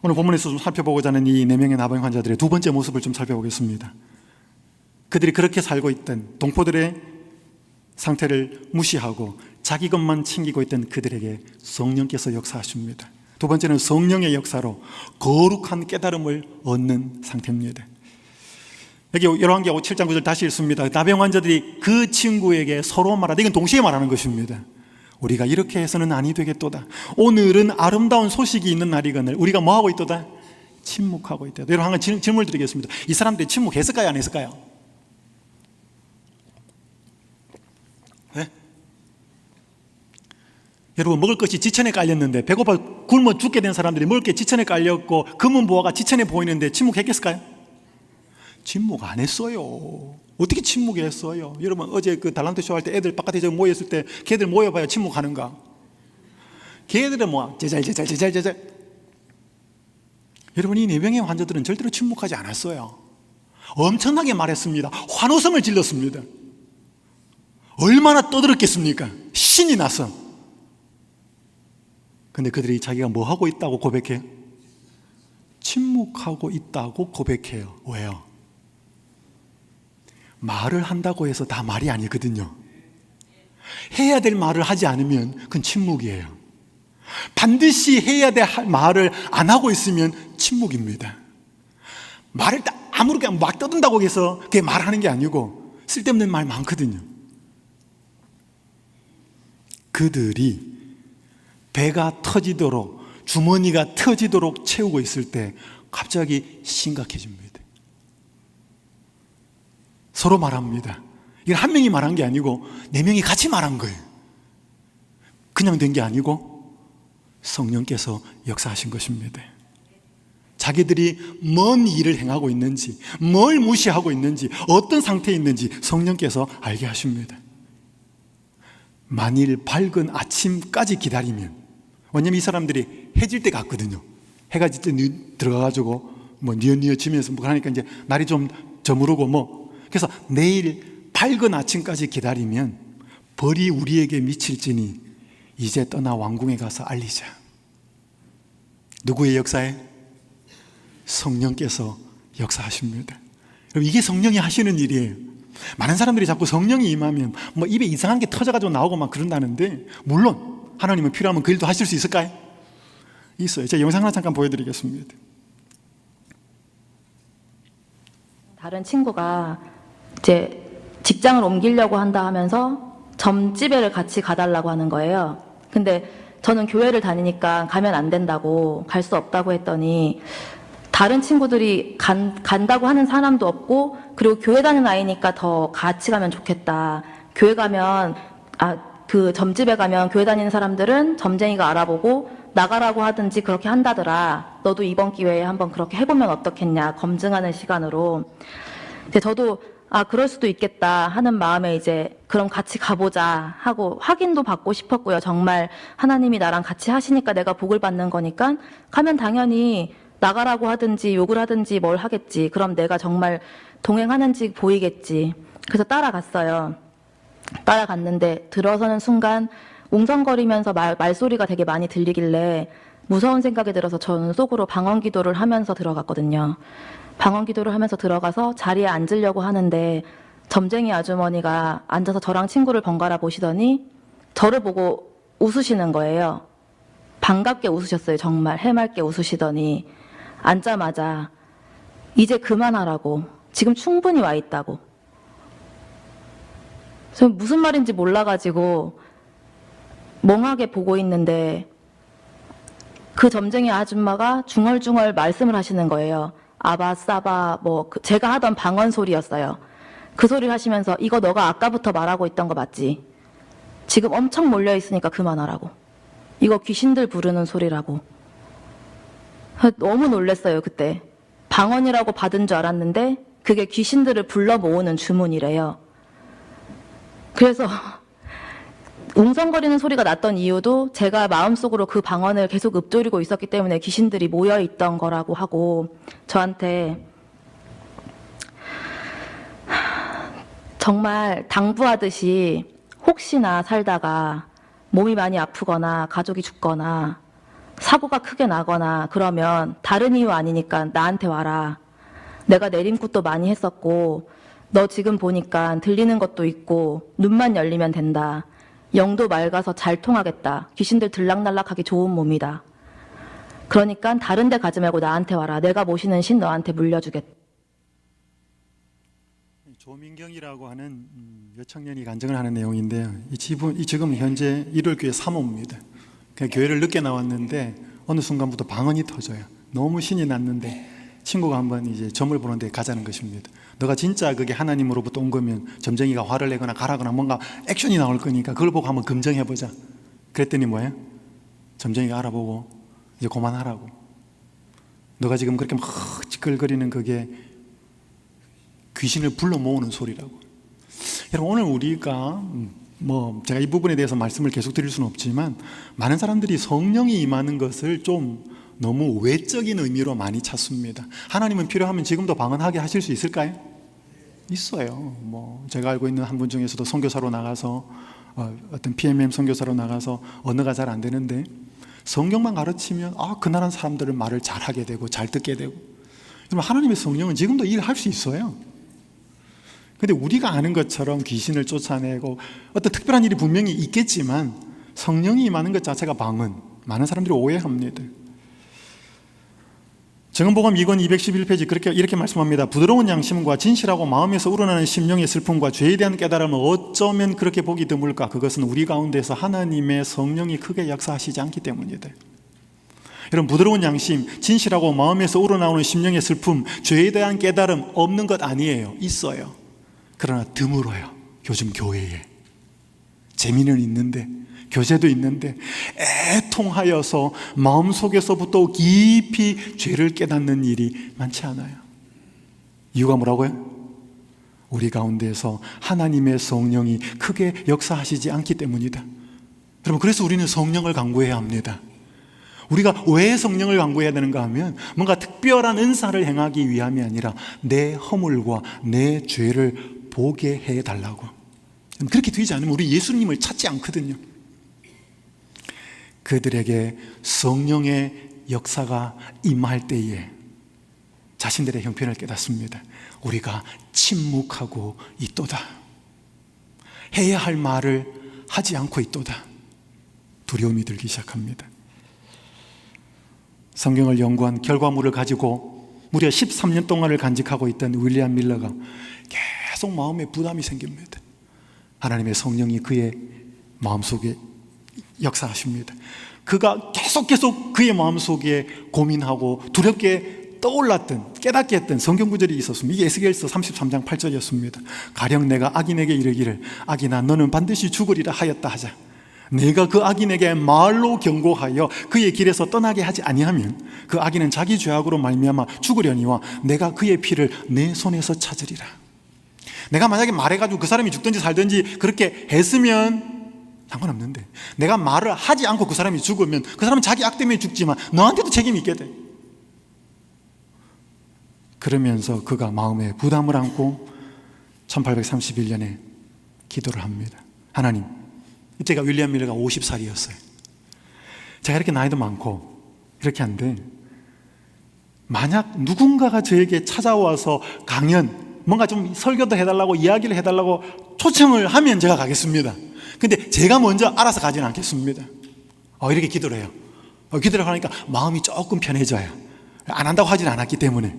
오늘 본문에서 좀 살펴보고자 하는 이 4명의 나병 환자들의 2번째 모습을 좀 살펴보겠습니다. 그들이 그렇게 살고 있던 동포들의 상태를 무시하고 자기 것만 챙기고 있던 그들에게 성령께서 역사하십니다. 2번째는 성령의 역사로 거룩한 깨달음을 얻는 상태입니다. 여기 열왕기 7장 9절 다시 읽습니다. 나병 환자들이 그 친구에게 서로 말하다, 이건 동시에 말하는 것입니다. 우리가 이렇게 해서는 아니 되겠도다. 오늘은 아름다운 소식이 있는 날이거늘 우리가 뭐하고 있도다? 침묵하고 있다. 여러분, 한 가지 질문을 드리겠습니다. 이 사람들이 침묵했을까요? 안 했을까요? 네? 여러분, 먹을 것이 지천에 깔렸는데 배고파 굶어 죽게 된 사람들이 먹을 게 지천에 깔렸고 금은 보화가 지천에 보이는데 침묵했겠을까요? 침묵 안 했어요. 어떻게 침묵했어요? 여러분, 어제 그 달란트 쇼 할 때 애들 바깥에 저 모였을 때 걔들 모여봐야 침묵하는가? 걔들은 뭐 제잘 여러분, 이 4명의 환자들은 절대로 침묵하지 않았어요. 엄청나게 말했습니다. 환호성을 질렀습니다. 얼마나 떠들었겠습니까? 신이 나서. 근데 그들이 자기가 뭐 하고 있다고 고백해요? 침묵하고 있다고 고백해요. 왜요? 말을 한다고 해서 다 말이 아니거든요. 해야 될 말을 하지 않으면 그건 침묵이에요. 반드시 해야 될 말을 안 하고 있으면 침묵입니다. 말을 아무렇게나 막 떠든다고 해서 그게 말하는 게 아니고 쓸데없는 말 많거든요. 그들이 배가 터지도록, 주머니가 터지도록 채우고 있을 때 갑자기 심각해집니다. 서로 말합니다. 이건 한 명이 말한 게 아니고 4명이 같이 말한 거예요. 그냥 된 게 아니고 성령께서 역사하신 것입니다. 자기들이 뭔 일을 행하고 있는지, 뭘 무시하고 있는지, 어떤 상태에 있는지 성령께서 알게 하십니다. 만일 밝은 아침까지 기다리면, 왜냐면 이 사람들이 해질 때 갔거든요. 해가 질 때 들어가가지고 뭐 뉘엿뉘엿지면서 뭐 하니까 이제 날이 좀 저무르고 뭐, 그래서 내일 밝은 아침까지 기다리면 벌이 우리에게 미칠지니 이제 떠나 왕궁에 가서 알리자. 누구의 역사에? 성령께서 역사하십니다. 이게 성령이 하시는 일이에요. 많은 사람들이 자꾸 성령이 임하면 뭐 입에 이상한 게 터져가지고 나오고 막 그런다는데, 물론 하나님은 필요하면 그 일도 하실 수 있을까요? 있어요. 제가 영상 하나 잠깐 보여드리겠습니다. 다른 친구가 이제 직장을 옮기려고 한다 하면서 점집에를 같이 가달라고 하는 거예요. 근데 저는 교회를 다니니까 가면 안 된다고, 갈 수 없다고 했더니, 다른 친구들이 간다고 하는 사람도 없고, 그리고 교회 다니는 아이니까 더 같이 가면 좋겠다. 교회 가면, 그 점집에 가면 교회 다니는 사람들은 점쟁이가 알아보고 나가라고 하든지 그렇게 한다더라. 너도 이번 기회에 한번 그렇게 해보면 어떻겠냐. 검증하는 시간으로. 이제 저도 그럴 수도 있겠다 하는 마음에 이제 그럼 같이 가보자 하고 확인도 받고 싶었고요. 정말 하나님이 나랑 같이 하시니까 내가 복을 받는 거니까 가면 당연히 나가라고 하든지 욕을 하든지 뭘 하겠지. 그럼 내가 정말 동행하는지 보이겠지. 그래서 따라갔어요. 따라갔는데 들어서는 순간 웅성거리면서 말소리가 되게 많이 들리길래 무서운 생각이 들어서 저는 속으로 방언 기도를 하면서 들어갔거든요. 방언 기도를 하면서 들어가서 자리에 앉으려고 하는데 점쟁이 아주머니가 앉아서 저랑 친구를 번갈아 보시더니 저를 보고 웃으시는 거예요. 반갑게 웃으셨어요. 정말 해맑게 웃으시더니 앉자마자 이제 그만하라고, 지금 충분히 와 있다고. 저는 무슨 말인지 몰라가지고 멍하게 보고 있는데 그 점쟁이 아줌마가 중얼중얼 말씀을 하시는 거예요. 아바 싸바 뭐 제가 하던 방언 소리였어요. 그 소리를 하시면서 이거 너가 아까부터 말하고 있던 거 맞지? 지금 엄청 몰려 있으니까 그만하라고. 이거 귀신들 부르는 소리라고. 너무 놀랐어요. 그때 방언이라고 받은 줄 알았는데 그게 귀신들을 불러 모으는 주문이래요. 그래서 웅성거리는 소리가 났던 이유도 제가 마음속으로 그 방언을 계속 읊조리고 있었기 때문에 귀신들이 모여있던 거라고 하고, 저한테 정말 당부하듯이 혹시나 살다가 몸이 많이 아프거나 가족이 죽거나 사고가 크게 나거나 그러면 다른 이유 아니니까 나한테 와라. 내가 내림굿도 많이 했었고 너 지금 보니까 들리는 것도 있고 눈만 열리면 된다. 영도 맑아서 잘 통하겠다. 귀신들 들락날락하기 좋은 몸이다. 그러니까 다른 데 가지 말고 나한테 와라. 내가 모시는 신 너한테 물려주겠다. 조민경이라고 하는 여청년이 간증을 하는 내용인데요. 이 지금 현재 1월교회 사모입니다. 교회를 늦게 나왔는데 어느 순간부터 방언이 터져요. 너무 신이 났는데 친구가 한번 이제 점을 보는데 가자는 것입니다. 너가 진짜 그게 하나님으로부터 온 거면 점쟁이가 화를 내거나 가라거나 뭔가 액션이 나올 거니까 그걸 보고 한번 검증해보자. 그랬더니 뭐예요? 점쟁이가 알아보고 이제 그만하라고. 너가 지금 그렇게 막 찌끌거리는 그게 귀신을 불러 모으는 소리라고. 여러분, 오늘 우리가 뭐 제가 이 부분에 대해서 말씀을 계속 드릴 수는 없지만 많은 사람들이 성령이 임하는 것을 좀 너무 외적인 의미로 많이 찾습니다. 하나님은 필요하면 지금도 방언하게 하실 수 있을까요? 있어요. 뭐 제가 알고 있는 한 분 중에서도 선교사로 나가서 어떤 PMM 선교사로 나가서 언어가 잘 안 되는데 성경만 가르치면 그 나라 사람들은 말을 잘하게 되고 잘 듣게 되고. 여러분, 하나님의 성령은 지금도 일할 수 있어요. 근데 우리가 아는 것처럼 귀신을 쫓아내고 어떤 특별한 일이 분명히 있겠지만 성령이 임하는 것 자체가 방언. 많은 사람들이 오해합니다. 정은복음 2권 211페이지 이렇게 말씀합니다. 부드러운 양심과 진실하고 마음에서 우러나는 심령의 슬픔과 죄에 대한 깨달음은 어쩌면 그렇게 보기 드물까? 그것은 우리 가운데서 하나님의 성령이 크게 역사하시지 않기 때문이다. 여러분, 부드러운 양심, 진실하고 마음에서 우러나오는 심령의 슬픔, 죄에 대한 깨달음 없는 것 아니에요. 있어요. 그러나 드물어요. 요즘 교회에. 재미는 있는데, 교제도 있는데 애통하여서 마음속에서부터 깊이 죄를 깨닫는 일이 많지 않아요. 이유가 뭐라고요? 우리 가운데에서 하나님의 성령이 크게 역사하시지 않기 때문이다. 여러분, 그래서 우리는 성령을 간구해야 합니다. 우리가 왜 성령을 간구해야 되는가 하면 뭔가 특별한 은사를 행하기 위함이 아니라 내 허물과 내 죄를 보게 해달라고. 그렇게 되지 않으면 우리 예수님을 찾지 않거든요. 그들에게 성령의 역사가 임할 때에 자신들의 형편을 깨닫습니다. 우리가 침묵하고 있도다. 해야 할 말을 하지 않고 있도다. 두려움이 들기 시작합니다. 성경을 연구한 결과물을 가지고 무려 13년 동안을 간직하고 있던 윌리엄 밀러가 계속 마음에 부담이 생깁니다. 하나님의 성령이 그의 마음속에 역사하십니다. 그가 계속 그의 마음속에 고민하고 두렵게 떠올랐던, 깨닫게 했던 성경 구절이 있었습니다. 이게 에스겔서 33장 8절이었습니다. 가령 내가 악인에게 이르기를 악인아 너는 반드시 죽으리라 하였다 하자. 내가 그 악인에게 말로 경고하여 그의 길에서 떠나게 하지 아니하면 그 악인은 자기 죄악으로 말미암아 죽으려니와 내가 그의 피를 내 손에서 찾으리라. 내가 만약에 말해가지고 그 사람이 죽든지 살든지 그렇게 했으면 상관없는데, 내가 말을 하지 않고 그 사람이 죽으면 그 사람은 자기 악 때문에 죽지만 너한테도 책임이 있게 돼. 그러면서 그가 마음에 부담을 안고 1831년에 기도를 합니다. 하나님, 이때가 윌리엄 밀러가 50살이었어요. 제가 이렇게 나이도 많고 이렇게 한데, 만약 누군가가 저에게 찾아와서 강연, 뭔가 좀 설교도 해달라고, 이야기를 해달라고 초청을 하면 제가 가겠습니다. 근데 제가 먼저 알아서 가지는 않겠습니다. 이렇게 기도를 해요. 기도를 하니까 마음이 조금 편해져요. 안 한다고 하지는 않았기 때문에.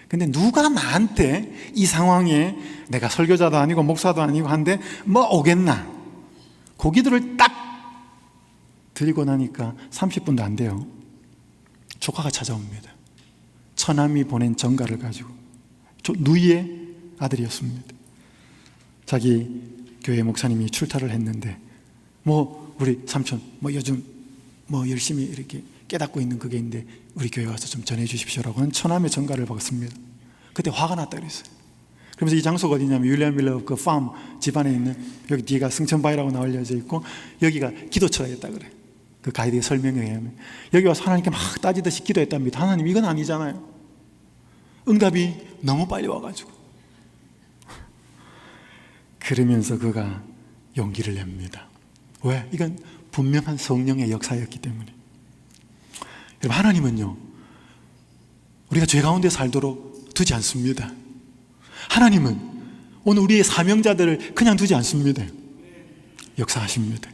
근데 누가 나한테 이 상황에, 내가 설교자도 아니고 목사도 아니고 한데 뭐 오겠나? 그 기도를 딱 드리고 나니까 30분도 안 돼요. 조카가 찾아옵니다. 처남이 보낸 전가를 가지고. 누이의 아들이었습니다. 자기 교회 목사님이 출타를 했는데 우리 삼촌 요즘 열심히 이렇게 깨닫고 있는 그게 있는데 우리 교회 와서 좀 전해 주십시오라고 하는 처남의 전가를 받았습니다. 그때 화가 났다 그랬어요. 그러면서 이 장소가 어디냐면 윌리엄 밀러 그 팜 집안에 있는, 여기 뒤가 승천바위라고 나올려져 있고 여기가 기도처라겠다 그래. 그 가이드의 설명에 의하면 여기 와서 하나님께 막 따지듯이 기도했답니다. 하나님, 이건 아니잖아요. 응답이 너무 빨리 와가지고. 그러면서 그가 용기를 냅니다. 왜? 이건 분명한 성령의 역사였기 때문에. 여러분, 하나님은요, 우리가 죄 가운데 살도록 두지 않습니다. 하나님은 오늘 우리의 사명자들을 그냥 두지 않습니다. 역사하십니다.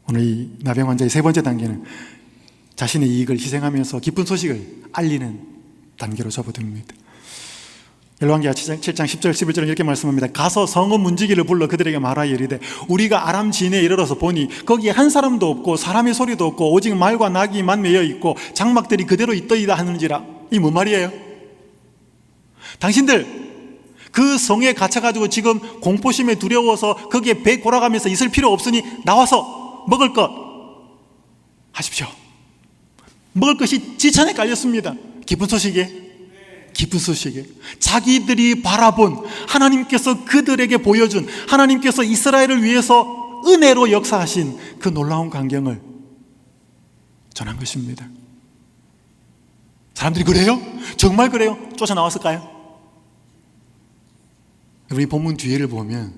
오늘 이 나병 환자의 세 번째 단계는 자신의 이익을 희생하면서 기쁜 소식을 알리는 단계로 접어듭니다. 열왕기하 7장 10절 11절은 이렇게 말씀합니다. 가서 성읍 문지기를 불러 그들에게 말하여 이르되 우리가 아람 진에 이르러서 보니 거기에 한 사람도 없고 사람의 소리도 없고 오직 말과 낙이만 매여 있고 장막들이 그대로 있더이다 하는지라. 이 뭔 말이에요? 당신들 그 성에 갇혀가지고 지금 공포심에 두려워서 거기에 배 골아가면서 있을 필요 없으니 나와서 먹을 것 하십시오. 먹을 것이 지천에 깔렸습니다. 기쁜 소식에 자기들이 바라본 하나님께서 그들에게 보여준, 하나님께서 이스라엘을 위해서 은혜로 역사하신 그 놀라운 광경을 전한 것입니다. 사람들이 그래요? 정말 그래요? 쫓아나왔을까요? 우리 본문 뒤에를 보면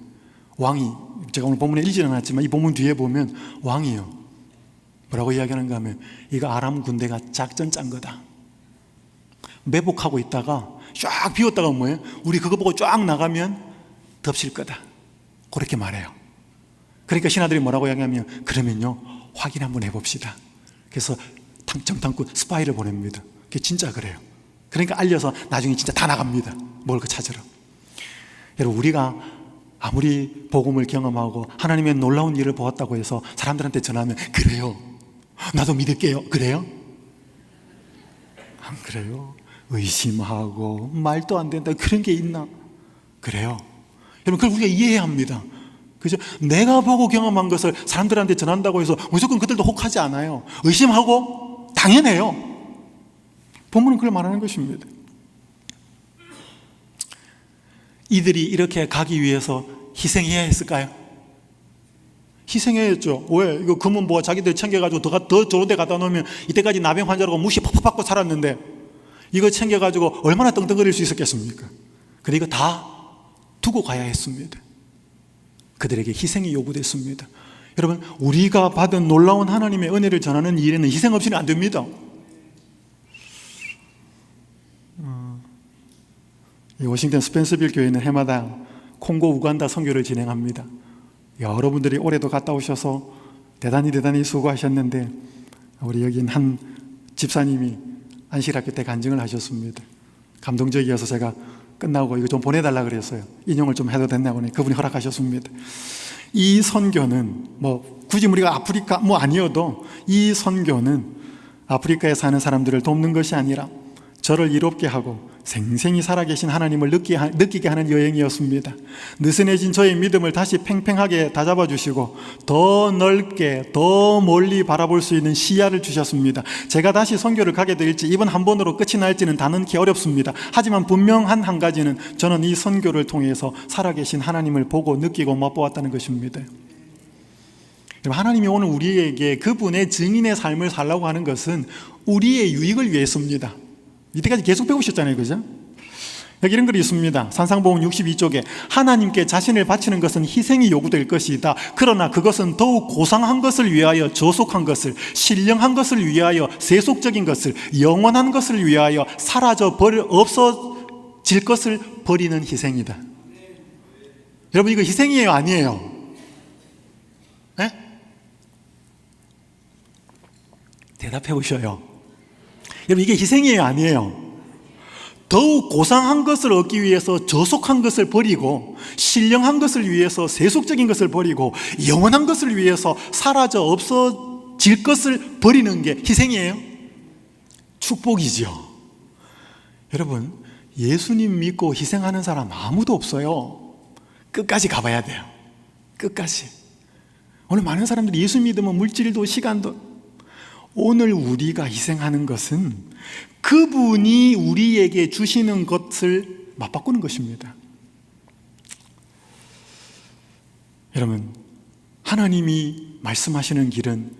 왕이, 제가 오늘 본문에 읽지는 않았지만 이 본문 뒤에 보면 왕이요, 뭐라고 이야기하는가 하면 이거 아람 군대가 작전 짠 거다. 매복하고 있다가 쫙 비웠다가 뭐예요? 우리 그거 보고 쫙 나가면 덮칠 거다. 그렇게 말해요. 그러니까 신하들이 뭐라고 이야기하면 그러면요, 확인 한번 해봅시다. 그래서 정탐꾼 스파이를 보냅니다. 그게 진짜 그래요. 그러니까 알려서 나중에 진짜 다 나갑니다. 먹을 거 찾으러. 여러분, 우리가 아무리 복음을 경험하고 하나님의 놀라운 일을 보았다고 해서 사람들한테 전하면 그래요, 나도 믿을게요, 그래요? 안 그래요? 의심하고 말도 안 된다, 그런 게 있나? 그래요. 여러분, 그걸 우리가 이해해야 합니다. 그죠? 내가 보고 경험한 것을 사람들한테 전한다고 해서 무조건 그들도 혹하지 않아요. 의심하고 당연해요. 본문은 그걸 말하는 것입니다. 이들이 이렇게 가기 위해서 희생해야 했을까요? 희생해야 했죠. 왜? 이거 금은 뭐 자기들 챙겨가지고 더 좋은 데 갖다 놓으면 이때까지 나병 환자라고 무시 팍팍 받고 살았는데 이거 챙겨가지고 얼마나 떵떵거릴 수 있었겠습니까? 근데 이거 다 두고 가야 했습니다. 그들에게 희생이 요구됐습니다. 여러분, 우리가 받은 놀라운 하나님의 은혜를 전하는 일에는 희생 없이는 안 됩니다. 이 워싱턴 스펜서빌 교회는 해마다 콩고 우간다 선교를 진행합니다. 여러분들이 올해도 갔다 오셔서 대단히 수고하셨는데 우리 여기 한 집사님이 안식학교 때 간증을 하셨습니다. 감동적이어서 제가 끝나고 이거 좀 보내달라 그랬어요. 인용을 좀 해도 됐냐고 하니 그분이 허락하셨습니다. 이 선교는 뭐 굳이 우리가 아프리카 뭐 아니어도 이 선교는 아프리카에 사는 사람들을 돕는 것이 아니라 저를 이롭게 하고 생생히 살아계신 하나님을 느끼게 하는 여행이었습니다. 느슨해진 저의 믿음을 다시 팽팽하게 다잡아 주시고 더 넓게 더 멀리 바라볼 수 있는 시야를 주셨습니다. 제가 다시 선교를 가게 될지 이번 한 번으로 끝이 날지는 단언키 어렵습니다. 하지만 분명한 한 가지는 저는 이 선교를 통해서 살아계신 하나님을 보고 느끼고 맛보았다는 것입니다. 하나님이 오늘 우리에게 그분의 증인의 삶을 살라고 하는 것은 우리의 유익을 위해서입니다. 이때까지 계속 배우셨잖아요, 그죠? 여기 이런 글이 있습니다. 산상복음 62쪽에 하나님께 자신을 바치는 것은 희생이 요구될 것이다. 그러나 그것은 더욱 고상한 것을 위하여 저속한 것을, 신령한 것을 위하여 세속적인 것을, 영원한 것을 위하여 없어질 것을 버리는 희생이다. 여러분, 이거 희생이에요, 아니에요? 네? 대답해 보셔요. 여러분, 이게 희생이에요, 아니에요? 더욱 고상한 것을 얻기 위해서 저속한 것을 버리고 신령한 것을 위해서 세속적인 것을 버리고 영원한 것을 위해서 사라져 없어질 것을 버리는 게 희생이에요? 축복이죠. 여러분, 예수님 믿고 희생하는 사람 아무도 없어요. 끝까지 가봐야 돼요. 끝까지. 오늘 많은 사람들이 예수 믿으면 물질도 시간도, 오늘 우리가 희생하는 것은 그분이 우리에게 주시는 것을 맞바꾸는 것입니다. 여러분, 하나님이 말씀하시는 길은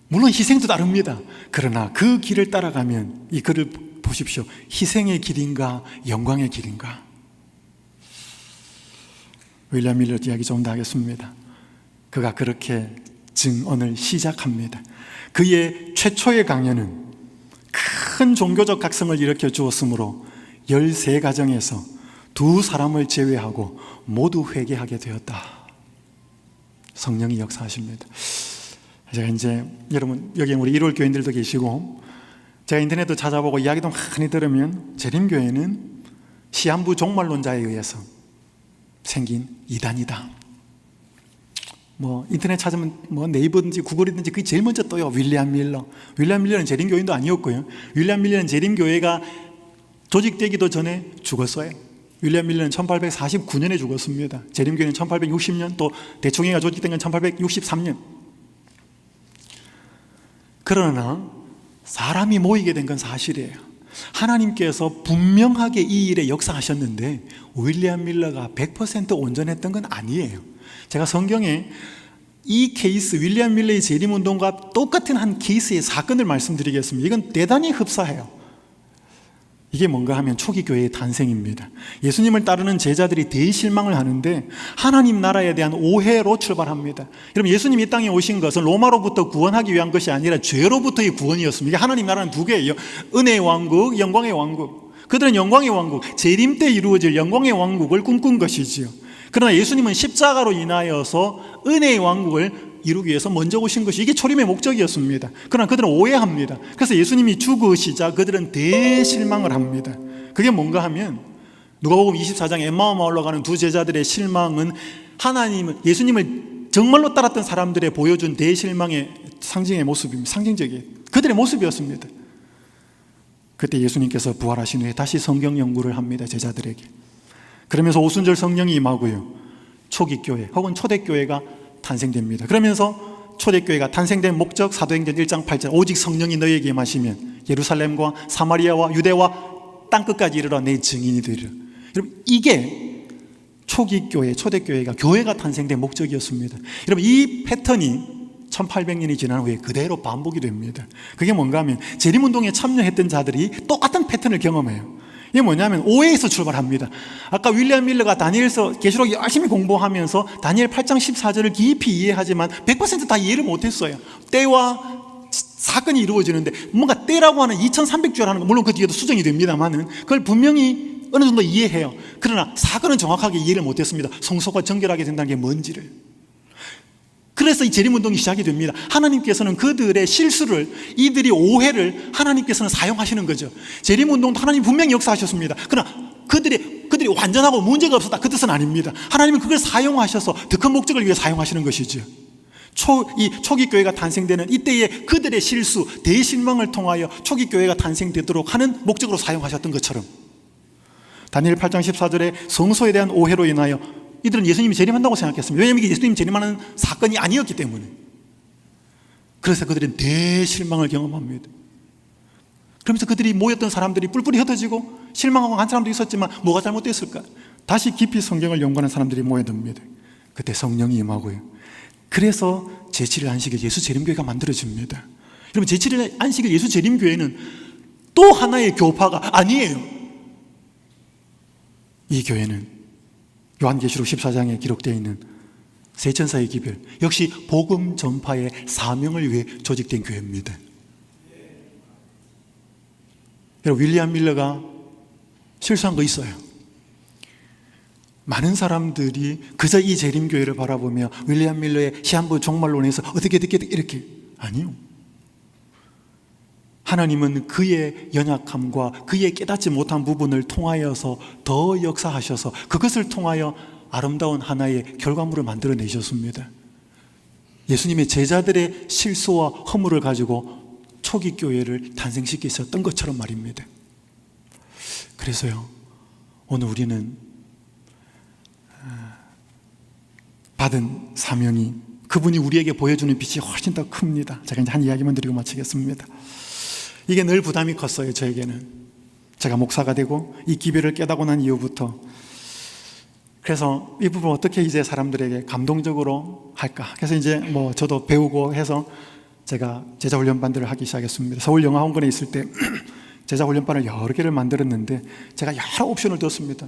물론 희생도 다릅니다. 그러나 그 길을 따라가면 이 글을 보십시오. 희생의 길인가 영광의 길인가? 윌리엄 밀러 이야기 좀 더 하겠습니다. 그가 그렇게 증언을 시작합니다. 그의 최초의 강연은 큰 종교적 각성을 일으켜 주었으므로 13가정에서 2사람을 제외하고 모두 회개하게 되었다. 성령이 역사하십니다. 제가 이제 여러분 여기 우리 1월 교인들도 계시고 제가 인터넷도 찾아보고 이야기도 많이 들으면 재림교회는 시한부 종말론자에 의해서 생긴 이단이다. 뭐 인터넷 찾으면 뭐 네이버든지 구글이든지 그게 제일 먼저 떠요. 윌리엄 밀러. 윌리엄 밀러는 재림교인도 아니었고요. 윌리엄 밀러는 재림교회가 조직되기도 전에 죽었어요. 윌리엄 밀러는 1849년에 죽었습니다. 재림교회는 1860년, 또 대총회가 조직된 건 1863년. 그러나 사람이 모이게 된 건 사실이에요. 하나님께서 분명하게 이 일에 역사하셨는데 윌리엄 밀러가 100% 온전했던 건 아니에요. 제가 성경에 이 케이스, 윌리엄 밀러의 재림운동과 똑같은 한 케이스의 사건을 말씀드리겠습니다. 이건 대단히 흡사해요. 이게 뭔가 하면 초기 교회의 탄생입니다. 예수님을 따르는 제자들이 대실망을 하는데 하나님 나라에 대한 오해로 출발합니다. 여러분, 예수님이 이 땅에 오신 것은 로마로부터 구원하기 위한 것이 아니라 죄로부터의 구원이었습니다. 이게 하나님 나라는 두 개예요. 은혜의 왕국, 영광의 왕국. 그들은 영광의 왕국, 재림 때 이루어질 영광의 왕국을 꿈꾼 것이지요. 그러나 예수님은 십자가로 인하여서 은혜의 왕국을 이루기 위해서 먼저 오신 것이 이게 초림의 목적이었습니다. 그러나 그들은 오해합니다. 그래서 예수님이 죽으시자 그들은 대실망을 합니다. 그게 뭔가 하면 누가복음 24장 엠마오 마을로 가는 두 제자들의 실망은 예수님을 정말로 따랐던 사람들의 보여준 대실망의 상징의 모습입니다. 상징적이에요. 그들의 모습이었습니다. 그때 예수님께서 부활하신 후에 다시 성경 연구를 합니다. 제자들에게. 그러면서 오순절 성령이 임하고요. 초기 교회 혹은 초대교회가 탄생됩니다. 그러면서 초대교회가 탄생된 목적, 사도행전 1장 8절, 오직 성령이 너희에게 임하시면 예루살렘과 사마리아와 유대와 땅끝까지 이르러 내 증인이 되리라. 여러분, 이게 초기 교회, 초대교회가 교회가 탄생된 목적이었습니다. 여러분, 이 패턴이 1800년이 지난 후에 그대로 반복이 됩니다. 그게 뭔가 하면 재림운동에 참여했던 자들이 똑같은 패턴을 경험해요. 이게 뭐냐면 오해에서 출발합니다. 아까 윌리엄 밀러가 다니엘서 계시록 열심히 공부하면서 다니엘 8장 14절을 깊이 이해하지만 100%다 이해를 못했어요. 때와 사건이 이루어지는데 뭔가 때라고 하는 2300주라는 거, 물론 그 뒤에도 수정이 됩니다만은 그걸 분명히 어느 정도 이해해요. 그러나 사건은 정확하게 이해를 못했습니다. 성소가 정결하게 된다는 게 뭔지를. 그래서 이 재림운동이 시작이 됩니다. 하나님께서는 그들의 실수를, 이들이 오해를 하나님께서는 사용하시는 거죠. 재림운동도 하나님 분명히 역사하셨습니다. 그러나 그들이 완전하고 문제가 없었다, 그 뜻은 아닙니다. 하나님은 그걸 사용하셔서 더 큰 목적을 위해 사용하시는 것이죠. 이 초기 교회가 탄생되는 이때의 그들의 실수, 대실망을 통하여 초기 교회가 탄생되도록 하는 목적으로 사용하셨던 것처럼 다니엘 8장 14절에 성소에 대한 오해로 인하여 이들은 예수님이 재림한다고 생각했습니다. 왜냐하면 이게 예수님 재림하는 사건이 아니었기 때문에. 그래서 그들은 대실망을 경험합니다. 그러면서 그들이 모였던 사람들이 뿔뿔이 흩어지고 실망하고 한 사람도 있었지만 뭐가 잘못됐을까? 다시 깊이 성경을 연구하는 사람들이 모여듭니다. 그때 성령이 임하고요. 그래서 제7일 안식일 예수 재림교회가 만들어집니다. 여러분, 제7일 안식일 예수 재림교회는 또 하나의 교파가 아니에요. 이 교회는 요한계시록 14장에 기록되어 있는 세 천사의 기별, 역시 복음 전파의 사명을 위해 조직된 교회입니다. 여러분, 윌리엄 밀러가 실수한 거 있어요. 많은 사람들이 그저 이 재림교회를 바라보며 윌리엄 밀러의 시한부 종말론에서 어떻게 이렇게, 아니요. 하나님은 그의 연약함과 그의 깨닫지 못한 부분을 통하여서 더 역사하셔서 그것을 통하여 아름다운 하나의 결과물을 만들어내셨습니다. 예수님의 제자들의 실수와 허물을 가지고 초기 교회를 탄생시키셨던 것처럼 말입니다. 그래서요, 오늘 우리는 받은 사명이, 그분이 우리에게 보여주는 빛이 훨씬 더 큽니다. 제가 이제 한 이야기만 드리고 마치겠습니다. 이게 늘 부담이 컸어요, 저에게는. 제가 목사가 되고 이 기별을 깨닫고 난 이후부터. 그래서 이 부분을 어떻게 이제 사람들에게 감동적으로 할까? 그래서 이제 저도 배우고 해서 제가 제자훈련반들을 하기 시작했습니다. 서울영화원군에 있을 때 제자훈련반을 여러 개를 만들었는데 제가 여러 옵션을 뒀습니다.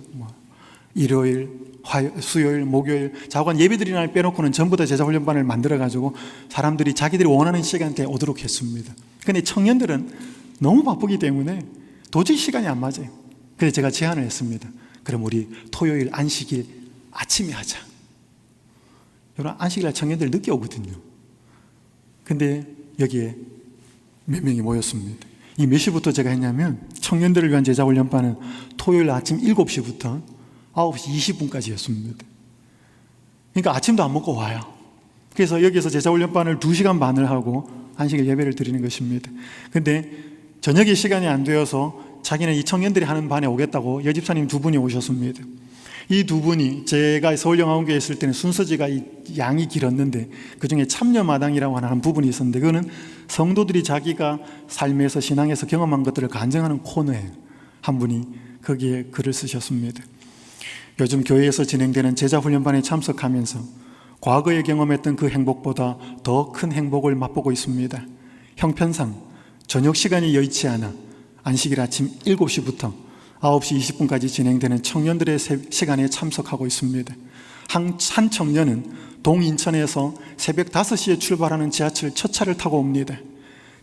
일요일, 수요일, 목요일, 자관 예배드리는 날 빼놓고는 전부 다 제자훈련반을 만들어가지고 사람들이 자기들이 원하는 시간대에 오도록 했습니다. 근데 청년들은 너무 바쁘기 때문에 도저히 시간이 안 맞아요. 그래서 제가 제안을 했습니다. 그럼 우리 토요일 안식일 아침에 하자. 여러분, 안식일날 청년들 늦게 오거든요. 근데 여기에 몇 명이 모였습니다. 이 몇 시부터 제가 했냐면 청년들을 위한 제자훈련반은 토요일 아침 7시부터 9시 20분까지 였습니다. 그러니까 아침도 안 먹고 와요. 그래서 여기서 제자훈련반을 2시간 반을 하고 안식일 예배를 드리는 것입니다. 근데 저녁에 시간이 안 되어서 자기는 이 청년들이 하는 반에 오겠다고 여집사님 2분이 오셨습니다. 이 2분이 제가 서울영화원교회에 있을 때는 순서지가 양이 길었는데 그중에 참여마당이라고 하는 한 부분이 있었는데 그거는 성도들이 자기가 삶에서 신앙에서 경험한 것들을 간증하는 코너예요. 한 분이 거기에 글을 쓰셨습니다. 요즘 교회에서 진행되는 제자훈련반에 참석하면서 과거에 경험했던 그 행복보다 더 큰 행복을 맛보고 있습니다. 형편상 저녁 시간이 여의치 않아 안식일 아침 7시부터 9시 20분까지 진행되는 청년들의 시간에 참석하고 있습니다. 한 청년은 동인천에서 새벽 5시에 출발하는 지하철 첫 차를 타고 옵니다.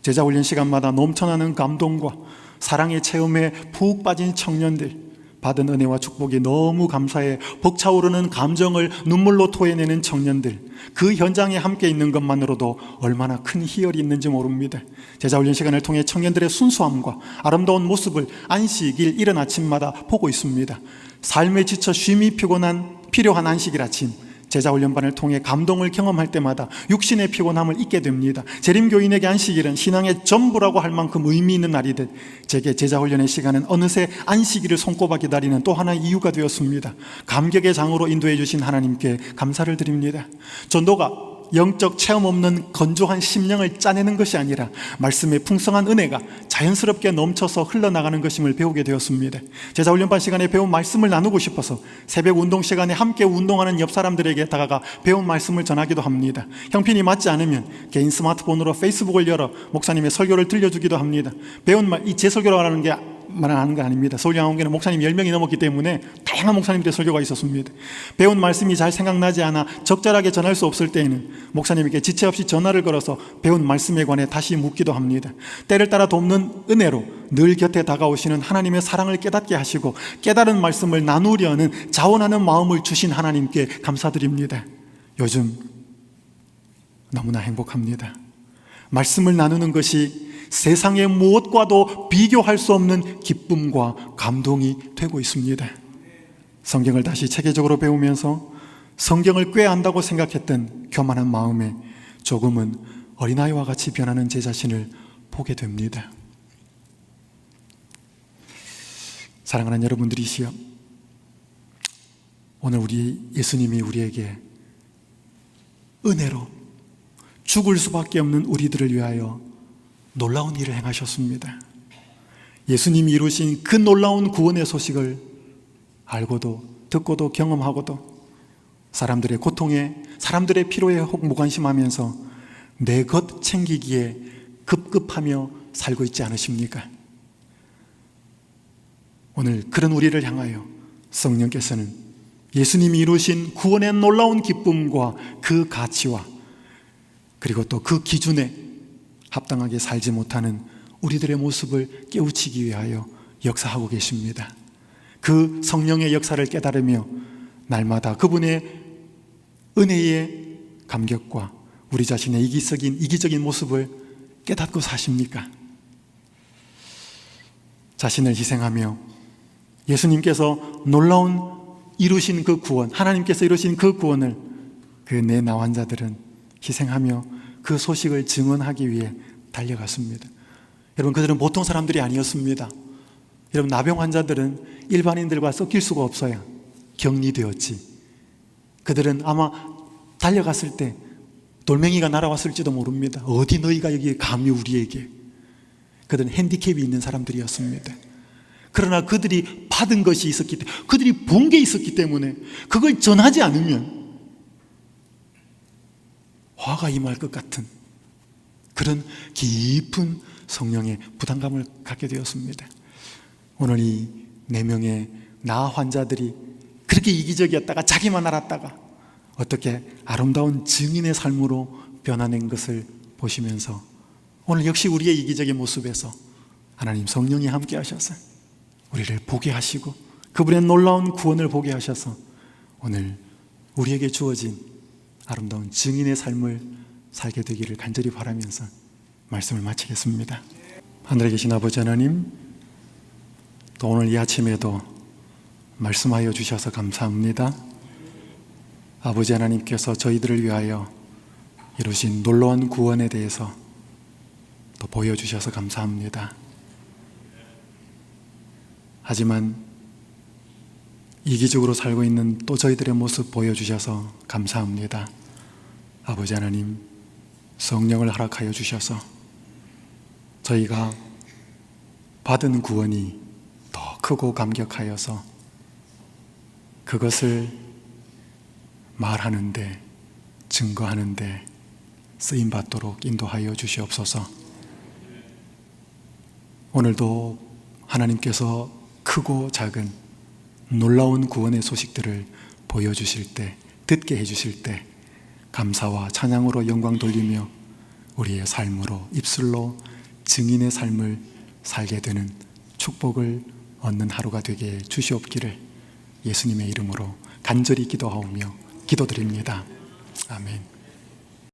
제자훈련 시간마다 넘쳐나는 감동과 사랑의 체험에 푹 빠진 청년들, 받은 은혜와 축복이 너무 감사해 벅차오르는 감정을 눈물로 토해내는 청년들, 그 현장에 함께 있는 것만으로도 얼마나 큰 희열이 있는지 모릅니다. 제자훈련 시간을 통해 청년들의 순수함과 아름다운 모습을 안식일 이른 아침마다 보고 있습니다. 삶에 지쳐 쉼이 필요한 안식일 아침, 제자훈련반을 통해 감동을 경험할 때마다 육신의 피곤함을 잊게 됩니다. 재림교인에게 안식일은 신앙의 전부라고 할 만큼 의미 있는 날이듯 제게 제자훈련의 시간은 어느새 안식일을 손꼽아 기다리는 또 하나의 이유가 되었습니다. 감격의 장으로 인도해 주신 하나님께 감사를 드립니다. 전도가 영적 체험 없는 건조한 심령을 짜내는 것이 아니라 말씀의 풍성한 은혜가 자연스럽게 넘쳐서 흘러나가는 것임을 배우게 되었습니다. 제자훈련반 시간에 배운 말씀을 나누고 싶어서 새벽 운동 시간에 함께 운동하는 옆 사람들에게 다가가 배운 말씀을 전하기도 합니다. 형편이 맞지 않으면 개인 스마트폰으로 페이스북을 열어 목사님의 설교를 들려주기도 합니다. 배운 말, 이 제 설교라고 하는 게 말하는 거 아닙니다. 서울양원교회는 목사님 10명이 넘었기 때문에 다양한 목사님들의 설교가 있었습니다. 배운 말씀이 잘 생각나지 않아 적절하게 전할 수 없을 때에는 목사님에게 지체 없이 전화를 걸어서 배운 말씀에 관해 다시 묻기도 합니다. 때를 따라 돕는 은혜로 늘 곁에 다가오시는 하나님의 사랑을 깨닫게 하시고 깨달은 말씀을 나누려는 자원하는 마음을 주신 하나님께 감사드립니다. 요즘 너무나 행복합니다. 말씀을 나누는 것이 세상의 무엇과도 비교할 수 없는 기쁨과 감동이 되고 있습니다. 성경을 다시 체계적으로 배우면서 성경을 꽤 안다고 생각했던 교만한 마음에 조금은 어린아이와 같이 변하는 제 자신을 보게 됩니다. 사랑하는 여러분들이시여, 오늘 우리 예수님이 우리에게 은혜로 죽을 수밖에 없는 우리들을 위하여 놀라운 일을 행하셨습니다. 예수님이 이루신 그 놀라운 구원의 소식을 알고도 듣고도 경험하고도 사람들의 고통에, 사람들의 피로에 혹 무관심하면서 내 것 챙기기에 급급하며 살고 있지 않으십니까? 오늘 그런 우리를 향하여 성령께서는 예수님이 이루신 구원의 놀라운 기쁨과 그 가치와 그리고 또 그 기준에 합당하게 살지 못하는 우리들의 모습을 깨우치기 위하여 역사하고 계십니다. 그 성령의 역사를 깨달으며 날마다 그분의 은혜의 감격과 우리 자신의 이기적인 모습을 깨닫고 사십니까? 자신을 희생하며 예수님께서 놀라운 이루신 그 구원, 하나님께서 이루신 그 구원을 그 내 나 환자들은 희생하며 그 소식을 증언하기 위해 달려갔습니다. 여러분, 그들은 보통 사람들이 아니었습니다. 여러분, 나병 환자들은 일반인들과 섞일 수가 없어요. 격리되었지. 그들은 아마 달려갔을 때 돌멩이가 날아왔을지도 모릅니다. 어디 너희가 여기에 감히 우리에게. 그들은 핸디캡이 있는 사람들이었습니다. 그러나 그들이 받은 것이 있었기 때문에, 그들이 본 게 있었기 때문에 그걸 전하지 않으면 화가 임할 것 같은 그런 깊은 성령의 부담감을 갖게 되었습니다. 오늘 이 4명의 나 환자들이 그렇게 이기적이었다가 자기만 알았다가 어떻게 아름다운 증인의 삶으로 변화된 것을 보시면서 오늘 역시 우리의 이기적인 모습에서 하나님 성령이 함께 하셔서 우리를 보게 하시고 그분의 놀라운 구원을 보게 하셔서 오늘 우리에게 주어진 아름다운 증인의 삶을 살게 되기를 간절히 바라면서 말씀을 마치겠습니다. 하늘에 계신 아버지 하나님, 또 오늘 이 아침에도 말씀하여 주셔서 감사합니다. 아버지 하나님께서 저희들을 위하여 이루신 놀라운 구원에 대해서 또 보여주셔서 감사합니다. 하지만 이기적으로 살고 있는 또 저희들의 모습 보여주셔서 감사합니다. 아버지 하나님, 성령을 허락하여 주셔서 저희가 받은 구원이 더 크고 감격하여서 그것을 말하는데, 증거하는데 쓰임받도록 인도하여 주시옵소서. 오늘도 하나님께서 크고 작은 놀라운 구원의 소식들을 보여주실 때, 듣게 해주실 때 감사와 찬양으로 영광 돌리며 우리의 삶으로, 입술로 증인의 삶을 살게 되는 축복을 얻는 하루가 되게 주시옵기를 예수님의 이름으로 간절히 기도하오며 기도드립니다. 아멘.